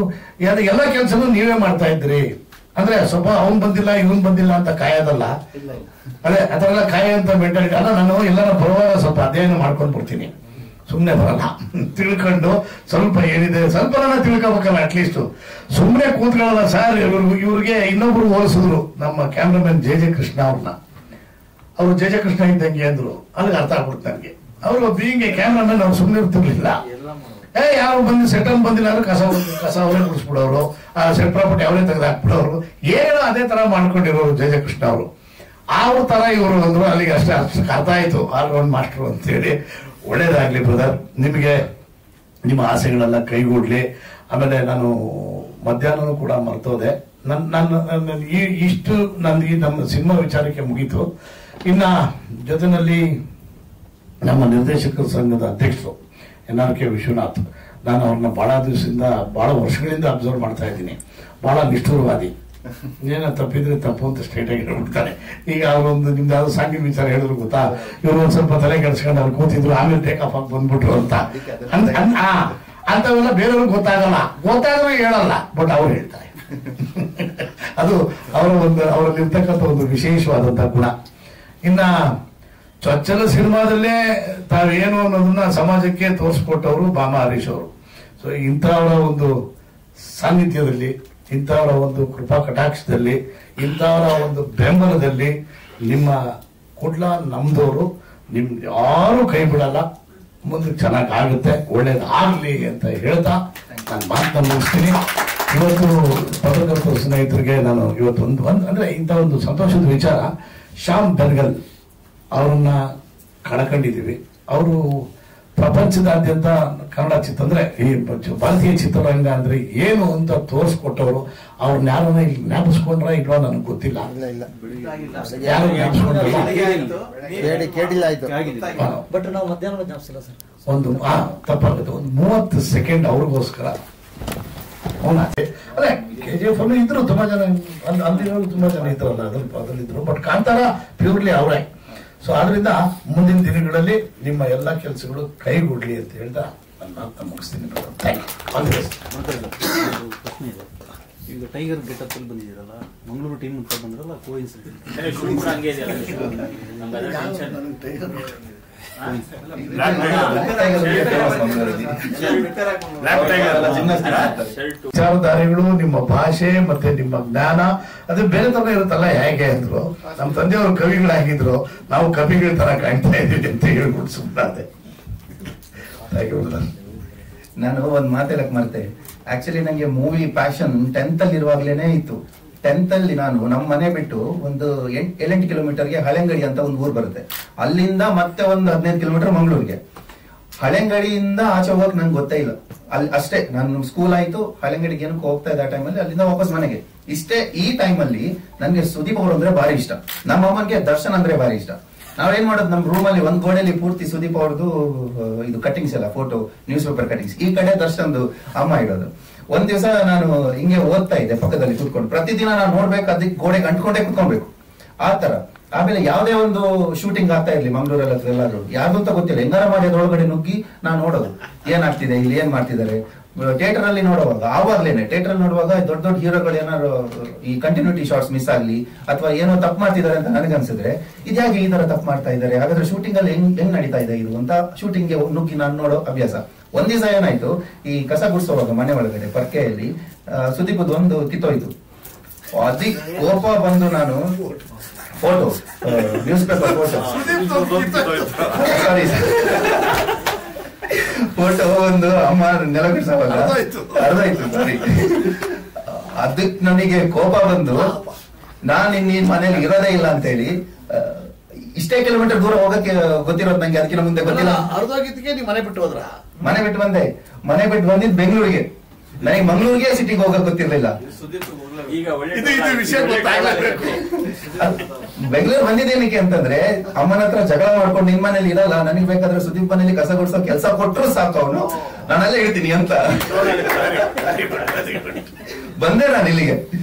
ಎಲ್ಲ ಕೆಲಸನೂ ನೀವೇ ಮಾಡ್ತಾ ಇದ್ರಿ. ಅಂದ್ರೆ ಸ್ವಲ್ಪ ಅವನ್ ಬಂದಿಲ್ಲ ಇವನ್ ಬಂದಿಲ್ಲ ಅಂತ ಕಾಯೋದಲ್ಲ, ಅದೇ ಅದರೆಲ್ಲ ಕಾಯೋಂತ ಮೆಂಟಾಲಿಟಿ ಅಲ್ಲ. ನಾನು ಎಲ್ಲರ ಬರುವಾಗ ಸ್ವಲ್ಪ ಅಧ್ಯಯನ ಮಾಡ್ಕೊಂಡು ಬರ್ತೀನಿ, ಸುಮ್ನೆ ಬರಲ್ಲ. ತಿಳ್ಕೊಂಡು ಸ್ವಲ್ಪ ಏನಿದೆ ಸ್ವಲ್ಪ ತಿಳ್ಕೊಬೇಕಲ್ಲ. ಅಟ್ಲೀಸ್ಟ್ ಸುಮ್ನೆ ಕೂತ್ಕೊಳ್ಳಲ್ಲ ಸರ್. ಇವ್ರಿಗೆ ಇನ್ನೊಬ್ರು ಹೋಲಿಸಿದ್ರು, ನಮ್ಮ ಕ್ಯಾಮ್ರಾಮನ್ ಜೆ ಕೃಷ್ಣ ಅವ್ರನ್ನ. ಅವರು ಜೆ ಕೃಷ್ಣ ಇದ್ದಂಗೆ ಅಂದ್ರು. ಅಲ್ಲಿಗೆ ಅರ್ಥ ಆಗ್ಬಿಡ್ತು ನನಗೆ. ಅವರು ಬೀಯಿಂಗ್ ಕ್ಯಾಮ್ರಾಮನ್ ಅವ್ರು ಸುಮ್ಮನೆ ಇರ್ತಿರ್ಲಿಲ್ಲ. ಯಾರು ಬಂದು ಸೆಟಲ್ ಬಂದಿಲ್ಲ ಅಂದ್ರೆ ಕಸ ಅವರೇ ಗುಡಿಸ್ಬಿಡೋರು, ಆ ಸೆಟ್ ಪ್ರಾಪರ್ಟಿ ಅವರೇ ತೆಗೆದು ಹಾಕ್ಬಿಡೋರು. ಏನೋ ಅದೇ ತರ ಮಾಡ್ಕೊಂಡಿರೋರು ಜೆ ಕೃಷ್ಣ ಅವರು. ಅವ್ರ ತರ ಇವರು ಅಂದ್ರು. ಅಲ್ಲಿಗೆ ಅಷ್ಟೇ ಅರ್ಥ ಆಯ್ತು, ಆಲ್ರೌಂಡ್ ಮಾಸ್ಟರ್ ಅಂತೇಳಿ. ಒಳ್ಳೇದಾಗ್ಲಿ ಬ್ರದರ್, ನಿಮಗೆ ನಿಮ್ಮ ಆಸೆಗಳೆಲ್ಲ ಕೈಗೂಡ್ಲಿ. ಆಮೇಲೆ ನಾನು ಮಧ್ಯಾಹ್ನ ಕೂಡ ಮರ್ತೋದೆ. ಇಷ್ಟು ನಮ್ಮ ಸಿನಿಮಾ ವಿಚಾರಕ್ಕೆ ಮುಗೀತು. ಇನ್ನ ಜೊತೆನಲ್ಲಿ ನಮ್ಮ ನಿರ್ದೇಶಕರ ಸಂಘದ ಅಧ್ಯಕ್ಷರು NRK ವಿಶ್ವನಾಥ್, ನಾನು ಅವ್ರನ್ನ ಬಹಳ ವರ್ಷಗಳಿಂದ ಅಬ್ಸರ್ವ್ ಮಾಡ್ತಾ ಇದ್ದೀನಿ. ಬಹಳ ನಿಷ್ಠುರವಾದಿ. ಏನೋ ತಪ್ಪಿದ್ರೆ ತಪ್ಪು ಅಂತ ಸ್ಟ್ರೇಟ್ ಆಗಿ ಹೇಳ್ಬಿಡ್ತಾರೆ. ಈಗ ಅವರೊಂದು ನಿಮ್ದು ಯಾವ್ದು ಸಾಂಗಿನ ವಿಚಾರ ಹೇಳಿದ್ರು ಗೊತ್ತಾ, ಇವರು ಒಂದ್ ಸ್ವಲ್ಪ ತಲೆ ಕೆಡಿಸ್ಕೊಂಡು ಅವ್ರು ಕೂತಿದ್ರು, ಆಮೇಲೆ ಟೇಕ್ ಆಫ್ ಆಗಿ ಬಂದ್ಬಿಟ್ರು ಅಂತ. ಅಂತವೆಲ್ಲ ಬೇರೆಯವ್ರಿಗೆ ಗೊತ್ತಾದ್ರೆ ಹೇಳಲ್ಲ, ಬಟ್ ಅವ್ರು ಹೇಳ್ತಾರೆ. ಅದು ಅವರಲ್ಲಿರ್ತಕ್ಕಂಥ ಒಂದು ವಿಶೇಷವಾದಂತಹ ಗುಣ. ಇನ್ನ ಚೊಚ್ಚಲ ಸಿನಿಮಾದಲ್ಲೇ ತಾವೇನು ಅನ್ನೋದನ್ನ ಸಮಾಜಕ್ಕೆ ತೋರಿಸ್ಕೊಟ್ಟವರು ಬಾಮ ಹರೀಶ್ ಅವರು. ಸೊ ಇಂಥವರ ಒಂದು ಸಾನ್ನಿಧ್ಯದಲ್ಲಿ, ಇಂಥವರ ಒಂದು ಕೃಪಾ ಕಟಾಕ್ಷದಲ್ಲಿ, ಇಂಥವರ ಒಂದು ಬೆಂಬಲದಲ್ಲಿ ನಿಮ್ಮ ಕುಡ್ಲ ನಮ್ದವರು ನಿಮ್ ಯಾರು ಕೈ ಬಿಡಲ್ಲ. ಮುಂದೆ ಚೆನ್ನಾಗಾಗುತ್ತೆ, ಒಳ್ಳೇದಾಗ್ಲಿ ಅಂತ ಹೇಳ್ತಾ ನಾನು ಮಾತನ್ನ ಮುಗಿಸ್ತೀನಿ. ಇವತ್ತು ಪತ್ರಕರ್ತರ ಸ್ನೇಹಿತರಿಗೆ ನಾನು ಇವತ್ತು ಅಂದ್ರೆ ಇಂಥ ಒಂದು ಸಂತೋಷದ ವಿಚಾರ, ಶ್ಯಾಮ್ ಬೆನ್ಗಲ್ ಅವರನ್ನ ಕಳ್ಕೊಂಡಿದ್ದೀವಿ. ಅವರು ಪ್ರಪಂಚದಾದ್ಯಂತ ಕನ್ನಡ ಚಿತ್ರ ಅಂದ್ರೆ ಈ ಭಾರತೀಯ ಚಿತ್ರರಂಗ ಅಂದ್ರೆ ಏನು ಅಂತ ತೋರಿಸ್ಕೊಟ್ಟವರು. ಅವ್ರನ್ನ ಯಾರನ್ನ ಇಲ್ಲಿ ಜ್ಞಾಪಿಸ್ಕೊಂಡ್ರ ಇಲ್ವಾ ನನಗೆ ಗೊತ್ತಿಲ್ಲ. ಯಾರು ಬಟ್ ನಾವು ಮಧ್ಯಾಹ್ನ ಜ್ಞಾಪಿಸಿಲ್ಲ ಸರ್. ಒಂದು ತಪ್ಪಾಗುತ್ತೆ. ಒಂದು 30 ಸೆಕೆಂಡ್ ಅವ್ರಿಗೋಸ್ಕರ. ಅದೇ KGF ಅಲ್ಲಿ ಇದ್ರು ತುಂಬಾ ಜನ, ಅಲ್ಲಿರೋರು ತುಂಬಾ ಜನ ಇದ್ರಲ್ಲ ಅದ್ರಲ್ಲಿದ್ರು. ಬಟ್ ಕಾಂತಾರ ಪ್ಯೂರ್ಲಿ ಅವರೇ. ಸೊ ಆದ್ರಿಂದ ಮುಂದಿನ ದಿನಗಳಲ್ಲಿ ನಿಮ್ಮ ಎಲ್ಲಾ ಕೆಲಸಗಳು ಕೈಗೂಡ್ಲಿ ಅಂತ ಹೇಳ್ತಾ ನನ್ನ ಮಾತನ್ನ ಮುಗಿಸ್ತೀನಿ. ಪ್ರಶ್ನೆ ಇದೆ. ಈಗ ಟೈಗರ್ ಗೆಟಪ್ ಅಲ್ಲಿ ಬಂದಿದ್ದೀರಲ್ಲ, ಮಂಗಳೂರು ಟೀಮ್ ಅಂತ ಬಂದ್ರಲ್ಲ, ವಿಚಾರಧಾರೆಗಳು, ನಿಮ್ಮ ಭಾಷೆ ಮತ್ತೆ ನಿಮ್ಮ ಜ್ಞಾನ ಅದು ಬೇರೆ ತರ ಇರುತ್ತಲ್ಲ. ಹೇಗೆ ಅಂದ್ರು, ನಮ್ಮ ತಂದೆಯವರು ಕವಿಗಳಾಗಿದ್ರು, ನಾವು ಕವಿಗಳ ತರ ಕಾಣ್ತಾ ಇದ್ದೀವಿ ಅಂತ ಹೇಳ್ಬಿಟ್ಟು ಸುಮ್ಮನೆ. ನಾನು ಒಂದ್ ಮಾತಾಡಕ್ ಮರ್ತೆ. ಆಕ್ಚುಲಿ ನಂಗೆ ಮೂವಿ ಪ್ಯಾಷನ್ 10th ಅಲ್ಲಿ ಇರುವಾಗ್ಲೇನೆ ಇತ್ತು. 10th ಅಲ್ಲಿ ನಾನು ನಮ್ಮ ಮನೆ ಬಿಟ್ಟು ಒಂದು 7 ಕಿಲೋಮೀಟರ್ಗೆ ಹಳೆಂಗಡಿ ಅಂತ ಒಂದು ಊರು ಬರುತ್ತೆ. ಅಲ್ಲಿಂದ ಮತ್ತೆ ಒಂದು 15 ಕಿಲೋಮೀಟರ್ ಮಂಗಳೂರಿಗೆ. ಹಳೆಂಗಡಿಯಿಂದ ಆಚೆ ಹೋಗಕ್ ನಂಗೆ ಗೊತ್ತೇ ಇಲ್ಲ. ಅಲ್ಲಿ ಅಷ್ಟೇ, ನಾನು ಸ್ಕೂಲ್ ಆಯ್ತು, ಹಳೆಂಗಡಿಗೆ ಏನಕ್ಕೆ ಹೋಗ್ತಾ ಇದ್ದ ಟೈಮಲ್ಲಿ ಅಲ್ಲಿಂದ ವಾಪಸ್ ಮನೆಗೆ. ಇಷ್ಟೇ. ಈ ಟೈಮಲ್ಲಿ ನನ್ಗೆ ಸುದೀಪ್ ಅವರು ಅಂದ್ರೆ ಭಾರಿ ಇಷ್ಟ, ನಮ್ಮ ಅಮ್ಮನಿಗೆ ದರ್ಶನ್ ಅಂದ್ರೆ ಭಾರಿ ಇಷ್ಟ. ನಾವೇನ್ ಮಾಡೋದು, ನಮ್ ರೂಮ್ ಅಲ್ಲಿ ಒಂದ್ ಗೋಡೆಯಲ್ಲಿ ಪೂರ್ತಿ ಸುದೀಪ್ ಅವ್ರದ್ದು ಇದು ಕಟಿಂಗ್ಸ್ ಎಲ್ಲ, ಫೋಟೋ, ನ್ಯೂಸ್ ಪೇಪರ್ ಕಟಿಂಗ್ಸ್. ಈ ಕಡೆ ದರ್ಶನ್ದು ಅಮ್ಮ ಇಡೋದು. ಒಂದ್ ದಿವಸ ನಾನು ಹಿಂಗೆ ಓದ್ತಾ ಇದ್ದೆ ಪಕ್ಕದಲ್ಲಿ ಕೂತ್ಕೊಂಡು, ಪ್ರತಿದಿನ ನಾನು ನೋಡ್ಬೇಕು, ಅದಕ್ಕೆ ಗೋಡೆಗೆ ಅಂಟ್ಕೊಂಡೇ ಕುತ್ಕೊಬೇಕು ಆ ತರ. ಆಮೇಲೆ ಯಾವ್ದೇ ಒಂದು ಶೂಟಿಂಗ್ ಆಗ್ತಾ ಇರ್ಲಿ ಮಂಗಳೂರಲ್ಲಿ ಅಥವಾ ಎಲ್ಲಾದ್ರೂ, ಯಾರ್ದು ಅಂತ ಗೊತ್ತಿಲ್ಲ, ಹೆಂಗಾರ ಮಾಡಿ ಅದ್ರೊಳಗಡೆ ನುಗ್ಗಿ ನಾನು ನೋಡೋದು ಏನಾಗ್ತಿದೆ, ಇಲ್ಲಿ ಏನ್ ಮಾಡ್ತಿದ್ದಾರೆ. ಥಿಯೇಟರ್ ಅಲ್ಲಿ ನೋಡುವಾಗ, ಆವಾಗ್ಲೇನೆ ಥಿಯೇಟರ್ ಅಲ್ಲಿ ನೋಡುವಾಗ ದೊಡ್ಡ ದೊಡ್ಡ ಹೀರೋಗಳು ಏನಾದ್ರು ಈ ಕಂಟಿನ್ಯೂಟಿ ಶಾರ್ಟ್ಸ್ ಮಿಸ್ ಆಗ್ಲಿ ಅಥವಾ ಏನೋ ತಪ್ಪು ಮಾಡ್ತಿದ್ದಾರೆ ಅಂತ ನನಗನ್ಸಿದ್ರೆ, ಇದ್ಯಾಕೆ ಈ ತರ ತಪ್ಪು ಮಾಡ್ತಾ ಇದ್ದಾರೆ, ಹಾಗಾದ್ರೆ ಶೂಟಿಂಗ್ ಅಲ್ಲಿ ಹೆಂಗ್ ನಡೀತಾ ಇದೆ ಇದು ಅಂತ ಶೂಟಿಂಗ್ ಗೆ ನುಗ್ಗಿ ನಾನು ನೋಡೋ ಅಭ್ಯಾಸ. ಒಂದ್ ದಿವಸ ಏನಾಯ್ತು, ಈ ಕಸ ಗುಡಿಸೋವಾಗ ಮನೆ ಒಳಗಡೆ ಪರ್ಕೆಯಲ್ಲಿ ಸುದೀಪದ ಒಂದು ಕಿತ್ತೋಯ್ತು. ಅದಿ ಕೋಪ ಬಂದು ನಾನು ಫೋಟೋ, ನ್ಯೂಸ್ ಪೇಪರ್ ಫೋಟೋ, ಸಾರಿ ಫೋಟೋ ಒಂದು ಅಮ್ಮ ನೆಲ ಬಿಡಿಸೋವಾಗ ಅರ್ಧಾಯ್ತು, ಸಾರಿ. ಅದಕ್ ನನಗೆ ಕೋಪ ಬಂದು ನಾನು ಇನ್ನೀನ್ ಮನೇಲಿ ಇರೋದೇ ಇಲ್ಲ ಅಂತ ಹೇಳಿ, ಇಷ್ಟೇ ಕಿಲೋಮೀಟರ್ ದೂರ ಹೋಗಕ್ಕೆ ಗೊತ್ತಿರೋದು ನಂಗೆ, ಅದಕ್ಕಿಂತ ಮುಂದೆ ಗೊತ್ತಿಲ್ಲ. ಅರ್ಧೋಗಿದ್ದಕ್ಕೆ ನೀವು ಮನೆ ಬಿಟ್ಟು ಹೋದ್ರ? ಮನೆ ಬಿಟ್ಟು ಬಂದೆ. ಮನೆ ಬಿಟ್ಟು ಬಂದಿದ್ದು ಬೆಂಗಳೂರಿಗೆ. ನನಗೆ ಮಂಗಳೂರಿಗೆ ಸಿಟಿಗೆ ಹೋಗಕ್ ಗೊತ್ತಿರ್ಲಿಲ್ಲ. ಬೆಂಗಳೂರು ಬಂದಿದ್ದೇನಕ್ಕೆ ಅಂತಂದ್ರೆ, ಅಮ್ಮನ ಹತ್ರ ಜಗಳ ಮಾಡ್ಕೊಂಡು ನಿನ್ ಮನೇಲಿ ಇರಲ್ಲ, ನನಗೆ ಬೇಕಾದ್ರೆ ಸುದೀಪ್ ಮನೇಲಿ ಕಸ ಗುಡ್ಸೋ ಕೆಲಸ ಕೊಟ್ಟರು ಸಾಕು, ಅವನು ನಾನಲ್ಲೇ ಇರ್ತೀನಿ ಅಂತ ಬಂದೆ. ನಾನು ಇಲ್ಲಿಗೆ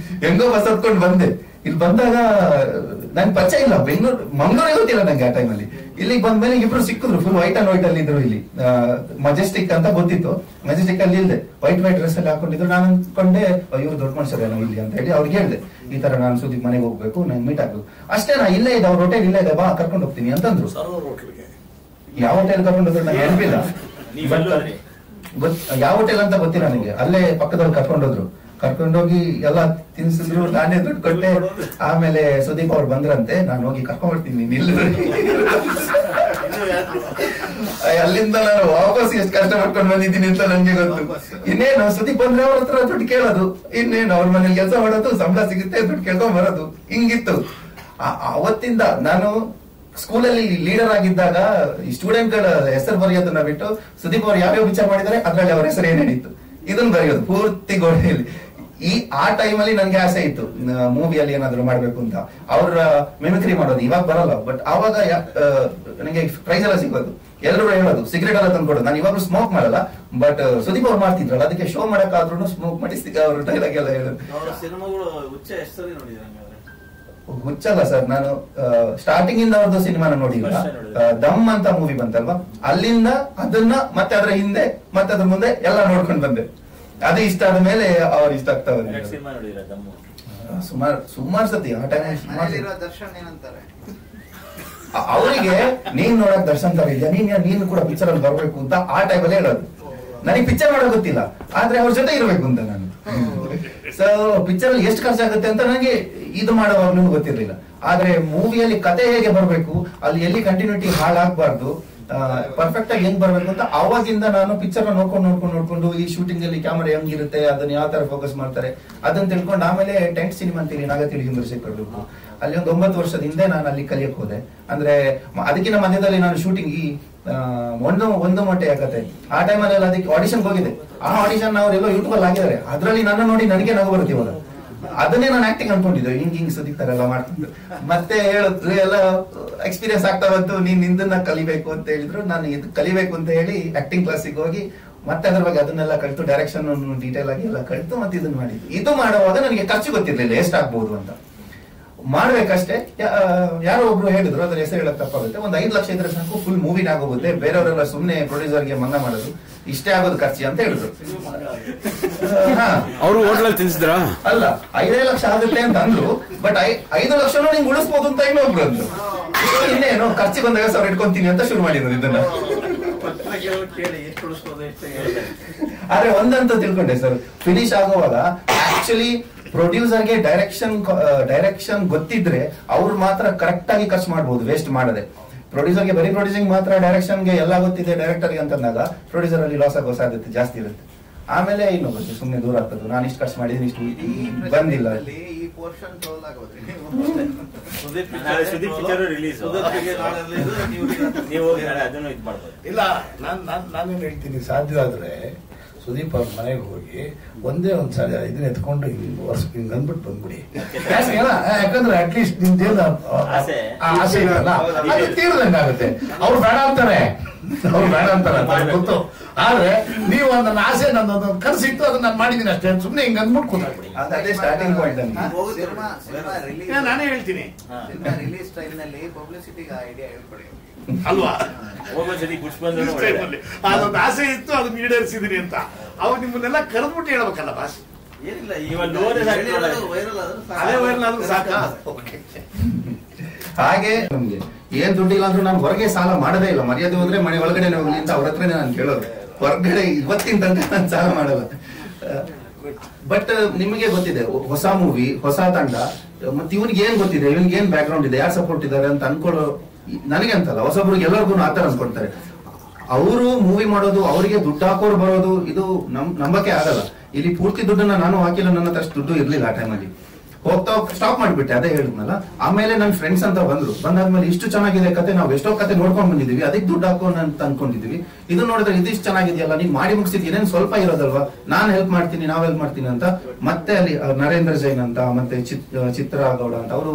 ಹೆಂಗೋ ಬಸ್ ಹತ್ಕೊಂಡು ಬಂದೆ. ಇಲ್ಲಿ ಬಂದಾಗ ನನ್ ಪರಿಚಯ ಇಲ್ಲ, ಮಂಗಳೂರೇ ಗೊತ್ತಿಲ್ಲ ನಂಗೆ ಆ ಟೈಮಲ್ಲಿ. ಇಲ್ಲಿಗೆ ಬಂದ್ಮೇಲೆ ಇಬ್ರು ಸಿಕ್ಕಿದ್ರು, ಫುಲ್ ವೈಟ್ ಅಂಡ್ ವೈಟ್ ಅಲ್ಲಿ ಇದ್ರು. ಇಲ್ಲಿ ಮಜೆಸ್ಟಿಕ್ ಅಂತ ಗೊತ್ತಿತ್ತು, ಮೆಜೆಸ್ಟಿಕ್ ಅಲ್ಲಿ ಇಲ್ದೆ ವೈಟ್ ಡ್ರೆಸ್ ಅಲ್ಲಿ ಹಾಕೊಂಡಿದ್ರು. ನಾನು ಅನ್ಕೊಂಡೆ ಇವ್ರು ದೊಡ್ಡ ಮನುಷ್ಯರೇನೋ ಇಲ್ಲಿ ಅಂತ ಹೇಳಿ ಅವ್ರಿಗೆ ಹೇಳ್ದೆ, ಈ ತರ ನಾನು ಸುದೀಪ್ ಮನೆಗೆ ಹೋಗ್ಬೇಕು, ನಂಗೆ ಮೀಟ್ ಆಗ್ಬೇಕು. ಅಷ್ಟೇ, ನಾ ಇಲ್ಲೇ ಇದೆ, ಅವ್ರ ಹೋಟೆಲ್ ಇಲ್ಲೇ ಇದೆ, ಬಾ ಕರ್ಕೊಂಡು ಹೋಗ್ತೀನಿ ಅಂತಂದ್ರು. ಯಾವ ಹೋಟೆಲ್ ಕರ್ಕೊಂಡು ಹೋದ್ರು ನಂಗೆ ನೆನಪಿಲ್ಲ, ಯಾವ ಹೋಟೆಲ್ ಅಂತ ಗೊತ್ತಿಲ್ಲ ನನಗೆ. ಅಲ್ಲೇ ಪಕ್ಕದಲ್ಲಿ ಕರ್ಕೊಂಡೋದ್ರು. ಕರ್ಕೊಂಡೋಗಿ ಎಲ್ಲ ತಿನ್ಸಿದ್ರು, ನಾನೇ ದುಡ್ಡು ಕೊಟ್ಟೆ. ಆಮೇಲೆ ಸುದೀಪ್ ಅವ್ರು ಬಂದ್ರಂತೆ, ನಾನು ಹೋಗಿ ಕರ್ಕೊಂಡ್ಬರ್ತೀನಿ ನಿಲ್ಲ. ಅಲ್ಲಿಂದ ನಾನು ವಾಪಸ್ ಎಷ್ಟು ಕಷ್ಟ ಪಡ್ಕೊಂಡು ಬಂದಿದ್ದೀನಿ ಅಂತ ನಂಗೆ ಗೊತ್ತು. ಇನ್ನೇನು ಸುದೀಪ್ ಬಂದ್ರೆ ಅವ್ರ ಹತ್ರ ದುಡ್ಡು ಕೇಳೋದು, ಇನ್ನೇನು ಅವ್ರ ಮನೇಲಿ ಕೆಲಸ ಮಾಡೋದು, ಸಂಬಳ ಸಿಗುತ್ತೆ, ದುಡ್ಡು ಕೇಳ್ಕೊಂಡ್ ಬರೋದು, ಹಿಂಗಿತ್ತು. ಅವತ್ತಿಂದ ನಾನು ಸ್ಕೂಲಲ್ಲಿ ಲೀಡರ್ ಆಗಿದ್ದಾಗ ಈ ಸ್ಟೂಡೆಂಟ್ ಗಳ ಹೆಸರು ಬರೆಯೋದನ್ನ ಬಿಟ್ಟು ಸುದೀಪ್ ಅವ್ರು ಯಾವ್ಯಾವ ವಿಚಾರ ಮಾಡಿದರೆ ಅದ್ರಲ್ಲಿ ಅವ್ರ ಹೆಸರು ಏನೇನಿತ್ತು ಇದನ್ನ ಬರೆಯೋದು ಪೂರ್ತಿ ಗೋಡೆಯಲ್ಲಿ. ಆ ಟೈಮಲ್ಲಿ ನನ್ಗೆ ಆಸೆ ಇತ್ತು ಮೂವಿಯಲ್ಲಿ ಏನಾದ್ರು ಮಾಡ್ಬೇಕು ಅಂತ. ಅವ್ರ ಮಿಮಿಕ್ರಿ ಮಾಡೋದು ಇವಾಗ ಬರಲ್ಲ, ಬಟ್ ಅವಾಗ ನನಗೆ ಪ್ರೈಸ್ ಎಲ್ಲ ಸಿಗೋದು. ಎಲ್ಲರೂ ಹೇಳೋದು ಸಿಗರೇಟ್ ಎಲ್ಲ ತಂದ್ಕೊಡೋದು. ನಾನು ಇವಾಗ್ಲೂ ಸ್ಮೋಕ್ ಮಾಡಲ್ಲ, ಬಟ್ ಸುದೀಪ್ ಅವ್ರು ಮಾಡ್ತಿದ್ರಲ್ಲ, ಅದಕ್ಕೆ ಶೋ ಮಾಡಕ್ಕಾದ್ರೂ ಸ್ಮೋಕ್ ಮಾಡಿಸ್ತಿದ್ದೆ. ಅವ್ರ ಡೈಲಾಗ್ ಎಲ್ಲ ಹೇಳೋದು. ಹುಚ್ಚಲ್ಲ ಸರ್, ನಾನು ಸ್ಟಾರ್ಟಿಂಗ್ ಇಂದ ಅವ್ರದ್ದು ಸಿನಿಮಾನ ನೋಡಿಲ್ಲ. ದಮ್ ಅಂತ ಮೂವಿ ಬಂತಲ್ವಾ, ಅಲ್ಲಿಂದ ಅದನ್ನ ಮತ್ತೆ ಅದ್ರ ಹಿಂದೆ ಮತ್ತೆ ಅದ್ರ ಮುಂದೆ ಎಲ್ಲ ನೋಡ್ಕೊಂಡು ಬಂದೆ. ಅದು ಇಷ್ಟ ಆದ ಮೇಲೆ ಅವ್ರು ಇಷ್ಟ ಆಗ್ತಾ ಸುಮಾರು ಸತಿ. ಆ ಟೈಮ್ ಅವರಿಗೆ ನೀನ್ ನೋಡಕ್ ದರ್ಶನ್ ತರ ಇದೆಯಾ, ನೀನು ಕೂಡ ಪಿಕ್ಚರ್ ಅಲ್ಲಿ ಬರ್ಬೇಕು ಅಂತ ಆ ಟೈಮಲ್ಲಿ ಹೇಳೋದು. ನನಗೆ ಪಿಕ್ಚರ್ ಮಾಡೋಕ್ ಗೊತ್ತಿಲ್ಲ, ಆದ್ರೆ ಅವ್ರ ಜೊತೆ ಇರ್ಬೇಕು ಅಂತ ನಾನು. ಸೊ ಪಿಕ್ಚರ್ ಅಲ್ಲಿ ಎಷ್ಟು ಖರ್ಚಾಗುತ್ತೆ ಅಂತ ನನಗೆ ಇದು ಮಾಡುವಾಗ್ಲೂ ಗೊತ್ತಿರ್ಲಿಲ್ಲ. ಆದ್ರೆ ಮೂವಿಯಲ್ಲಿ ಕತೆ ಹೇಗೆ ಬರ್ಬೇಕು, ಅಲ್ಲಿ ಎಲ್ಲಿ ಕಂಟಿನ್ಯೂಟಿ ಹಾಳಾಗಬಾರ್ದು, ಪರ್ಫೆಕ್ಟ್ ಆಗಿ ಹೆಂಗ್ ಬರ್ಬೇಕು ಅಂತ ಅವಾಗಿಂದ ನಾನು ಪಿಕ್ಚರ್ ನೋಡ್ಕೊಂಡು ಈ ಶೂಟಿಂಗ್ ಅಲ್ಲಿ ಕ್ಯಾಮರಾ ಹೆಂಗಿರುತ್ತೆ, ಅದನ್ನ ಯಾವ ತರ ಫೋಕಸ್ ಮಾಡ್ತಾರೆ ಅದನ್ನ ತಿಳ್ಕೊಂಡು, ಆಮೇಲೆ ಟೆಂಟ್ ಸಿನಿಮಾ ಅಂತೀವಿ ನಾಗತಿಳಿ ಹಿಂದರ್ಶಿಕರು, ಅಲ್ಲಿ ಒಂದು 9 ವರ್ಷದ ಹಿಂದೆ ನಾನು ಅಲ್ಲಿ ಕಲಿಯಕ್ ಹೋದೆ. ಅಂದ್ರೆ ಅದಕ್ಕಿಂತ ಮಧ್ಯದಲ್ಲಿ ನಾನು ಶೂಟಿಂಗ್ ಈ ಒಂದು ಮೊಟ್ಟೆ ಆಗತ್ತೆ ಆ ಟೈಮಲ್ಲಿ ಅದಕ್ಕೆ ಆಡಿಷನ್ ಹೋಗಿದೆ. ಆ ಆಡಿಷನ್ ಅವರೆಲ್ಲೋ ಯೂಟ್ಯೂಬ್ ಅಲ್ಲಿ ಆಗಿದ್ದಾರೆ, ಅದ್ರಲ್ಲಿ ನನ್ನ ನೋಡಿ ನನಗೆ ನಗು ಬರ್ತೀವಲ್ಲ, ಅದನ್ನೇ ನಾನು ಆಕ್ಟಿಂಗ್ ಅನ್ಕೊಂಡಿದ್ದೆ. ಹಿಂಗ್ ಸುದೀಪ್ ತರ ಎಲ್ಲ ಮಾಡ್ತಿದ್ದು ಮತ್ತೆ ಹೇಳಿದ್ರು, ಎಲ್ಲ ಎಕ್ಸ್ಪೀರಿಯನ್ಸ್ ಆಗ್ತಾ ಬಂತು, ನೀನ್ ನಿಂದನ್ನ ಕಲಿಬೇಕು ಅಂತ ಹೇಳಿದ್ರು. ನಾನು ಇದು ಕಲಿಬೇಕು ಅಂತ ಹೇಳಿ ಆಕ್ಟಿಂಗ್ ಕ್ಲಾಸಿಗೆ ಹೋಗಿ ಮತ್ತೆ ಅದ್ರ ಬಗ್ಗೆ ಅದನ್ನೆಲ್ಲ ಕಲಿತು, ಡೈರೆಕ್ಷನ್ ಡೀಟೇಲ್ ಆಗಿ ಎಲ್ಲ ಕಲಿತು ಮತ್ತೆ ಇದನ್ನ ಮಾಡಿದ್ದು. ಇದು ಮಾಡುವಾಗ ನನಗೆ ಖರ್ಚು ಗೊತ್ತಿರ್ಲಿಲ್ಲ ಎಷ್ಟಾಗ್ಬಹುದು ಅಂತ. ಮಾಡ್ಬೇಕಷ್ಟೇ. ಯಾರೋ ಒಬ್ರು ಹೇಳಿದ್ರು, ಅದ್ರ ಹೆಸರು ಹೇಳಕ್ ತಪ್ಪಾಗುತ್ತೆ, ಒಂದು 5 ಲಕ್ಷ ಇದ್ರೆ ಸಾಕು ಫುಲ್ ಮೂವಿನ ಆಗೋಗುತ್ತೆ, ಬೇರೆಯವರೆಲ್ಲ ಸುಮ್ನೆ ಪ್ರೊಡ್ಯೂಸರ್ಗೆ ಮಂಗ ಮಾಡೋದು, ಇಷ್ಟೇ ಆಗೋದು ಖರ್ಚು ಅಂತ ಹೇಳಿದ್ರು. ಅವರು ಹೋಟ್ಲಲ್ಲಿ ತಿನ್ಸಿದ್ರ ಅಲ್ಲ, 5 ಲಕ್ಷ ಆಗುತ್ತೆ ಅಂತ ಅಂದ್ರು, ಬಟ್ 5 ಲಕ್ಷನೂ ನಿಂಗೆ ಉಳಿಸ್ಬೋದು ಅಂತ ಇನ್ನೊಬ್ರು ಅಂದ್ರು. ಇನ್ನೇನು ಖರ್ಚಿಗೆ ಒಂದು 50,000 ಇಟ್ಕೊಂತೀನಿ ಅಂತ ಶುರು ಮಾಡಿದ್ರು ಇದನ್ನ. ಆದ್ರೆ ಒಂದಂತೂ ತಿಳ್ಕೊಂಡೆ ಸರ್, ಫಿನಿಶ್ ಆಗುವಾಗ ಆಕ್ಚುಲಿ ಪ್ರೊಡ್ಯೂಸರ್ಗೆ ಡೈರೆಕ್ಷನ್ ಗೊತ್ತಿದ್ರೆ ಅವ್ರು ಮಾತ್ರ ಕರೆಕ್ಟ್ ಆಗಿ ಖರ್ಚು ಮಾಡಬಹುದು, ವೇಸ್ಟ್ ಮಾಡದೆ. ಪ್ರೊಡ್ಯೂಸರ್ಗೆ ಬರೀ ಪ್ರೊಡ್ಯೂಸಿಂಗ್ ಮಾತ್ರ, ಡೈರೆಕ್ಷನ್ಗೆ ಎಲ್ಲ ಗೊತ್ತಿದೆ ಡೈರೆಕ್ಟರ್ಗೆ ಅಂತಂದಾಗ ಪ್ರೊಡ್ಯೂಸರ್ ಅಲ್ಲಿ ಲಾಸ್ ಆಗೋ ಸಾಧ್ಯತೆ ಜಾಸ್ತಿ ಇರುತ್ತೆ. ಆಮೇಲೆ ಇನ್ನೊಬ್ಬ ಸುಮ್ಮನೆ ದೂರ ಆಗ್ತದೆ, ನಾನು ಇಷ್ಟು ಖರ್ಚು ಮಾಡಿದೀನಿ, ಇಷ್ಟು ಬಂದಿಲ್ಲ. ಈ ಪೋರ್ಷನ್ ಟ್ರೋಲ್ ಆಗೋದ್ರಿ ಸುದೀಪ್ ಪಿಕ್ಚರ್ ರಿಲೀಸ್ ನೀವು ಅದನ್ನು ಇದು ಮಾಡ್ಬೋದು. ಇಲ್ಲ ನಾನೇನು ಹೇಳ್ತೀನಿ, ಸಾಧ್ಯವಾದ್ರೆ ಸುದೀಪ್ ಅವ್ರ ಮನೆಗೆ ಹೋಗಿ ಒಂದೇ ಒಂದ್ಸಲ ಇದನ್ನ ಎತ್ಕೊಂಡು ಹಿಂಗ್ ಅಂದ್ಬಿಟ್ಟು ಬಂದ್ಬಿಡಿ. ಯಾಕಂದ್ರೆ ಅಟ್ಲೀಸ್ಟ್ ನಿಮ್ದೇನು ಆಸೆ ಇದೆಯಲ್ಲ ಅದು ತೀರ್ದಂಗಾಗುತ್ತೆ. ಅವ್ರು ಬೇಡ ಅಂತಾರೆ, ಗೊತ್ತು. ಆದ್ರೆ ನೀವು ನನ್ನ ಆಸೆ ನನ್ನ ಕನಸಿತ್ತು, ಅದನ್ನ ನಾನು ಮಾಡಿದೀನಿ ಅಷ್ಟೇ. ಸುಮ್ನೆ ಹಿಂಗ್ ಅಂದ್ಬಿಟ್ಟು ಕೂತಾಗ್ಬಿಡಿ. ಸ್ಟಾರ್ಟಿಂಗ್ ಪಾಯಿಂಟ್ ನಾನೇ ಹೇಳ್ತೀನಿ. ರಿಲೀಸ್ ಟೈಮ್ ನಲ್ಲಿ ಪಬ್ಲಿಸಿಟಿಗೆ ಐಡಿಯಾ ಹೇಳ್ಕೊಡಿ ಅಲ್ವಾ? ಅದೊಂದು ಅದೊಂದು ಆಸೆ ಇತ್ತು, ಅದನ್ನ ಈಡೇರಿಸಿದೀನಿ ಅಂತ. ಅವಾಗ ನಿಮ್ಮನ್ನೆಲ್ಲ ಕರೆದ್ಬಿಟ್ಟು ಹೇಳ್ಬೇಕಲ್ಲ ಬಾಸ್. ಏನಿಲ್ಲ, ಅದೇ ವೈರಲ್ ಆದ್ರೂ ಸಾಕ. ಹಾಗೆ ನಮ್ಗೆ ಏನ್ ದುಡ್ಡಿಲ್ಲ ಅಂದ್ರೂ ನಾನು ಹೊರಗೆ ಸಾಲ ಮಾಡದೇ ಇಲ್ಲ. ಮರ್ಯಾದೆ ಹೋದ್ರೆ ಮನೆ ಒಳಗಡೆ ಹೋಗ್ಲಿ ಅಂತ ಅವ್ರ ಹತ್ರನೇ ನಾನು ಕೇಳೋದು. ಹೊರಗಡೆ ಇವತ್ತಿನ ತನಕ ನಾನು ಸಾಲ ಮಾಡಲ್ಲ. ಬಟ್ ನಿಮಗೆ ಗೊತ್ತಿದೆ, ಹೊಸ ಮೂವಿ, ಹೊಸ ತಂಡ, ಮತ್ತೆ ಇವನ್ಗೆ ಏನ್ ಗೊತ್ತಿದೆ, ಇವನ್ಗೆ ಏನ್ ಬ್ಯಾಕ್ ಗ್ರೌಂಡ್ ಇದೆ, ಯಾರು ಸಪೋರ್ಟ್ ಇದ್ದಾರೆ ಅಂತ ಅನ್ಕೊಳ್ಳೋ ನನಗೆ ಅಂತಲ್ಲ, ಹೊಸಬ್ರಿಗೆ ಎಲ್ಲರಿಗೂ ಆತರ ಅನ್ಕೊಳ್ತಾರೆ. ಅವರು ಮೂವಿ ಮಾಡೋದು, ಅವರಿಗೆ ದುಡ್ಡು ಹಾಕೋರು ಬರೋದು, ಇದು ನಂಬಕ್ಕೆ ಆಗಲ್ಲ. ಇಲ್ಲಿ ಪೂರ್ತಿ ದುಡ್ಡನ್ನ ನಾನು ಹಾಕಿಲ್ಲ, ನನ್ನ ಹತ್ರ ಅಷ್ಟು ದುಡ್ಡು ಇರ್ಲಿಲ್ಲ ಆ ಟೈಮಲ್ಲಿ. ಹೋಗ್ತಾ ಸ್ಟಾಪ್ ಮಾಡ್ಬಿಟ್ಟೆ, ಅದೇ ಹೇಳಿದ್ನಲ್ಲ. ಆಮೇಲೆ ನನ್ನ ಫ್ರೆಂಡ್ಸ್ ಅಂತ ಬಂದಾದ್ಮೇಲೆ ಇಷ್ಟು ಚೆನ್ನಾಗಿದೆ ಕತೆ, ನಾವು ಎಷ್ಟೋ ಕತೆ ನೋಡ್ಕೊಂಡ್ ಬಂದಿದೀವಿ, ಅದಕ್ಕೆ ದುಡ್ಡು ಹಾಕೋಣ ಅಂತ ಅನ್ಕೊಂಡಿದೀವಿ. ಇದು ನೋಡಿದ್ರೆ ಇದಿಷ್ಟು ಚೆನ್ನಾಗಿದೆಯಲ್ಲ, ನೀನ್ ಮಾಡಿ ಮುಗಿಸಿದ್ ಏನೇನು ಸ್ವಲ್ಪ ಇರೋದಲ್ವಾ, ನಾನ್ ಹೆಲ್ಪ್ ಮಾಡ್ತೀನಿ, ನಾವ್ ಹೆಲ್ಪ್ ಮಾಡ್ತೀನಿ ಅಂತ. ಮತ್ತೆ ಅಲ್ಲಿ ನರೇಂದ್ರ ಜೈನ್ ಅಂತ, ಮತ್ತೆ ಚಿತ್ರ ಗೌಡ ಅಂತ, ಅವರು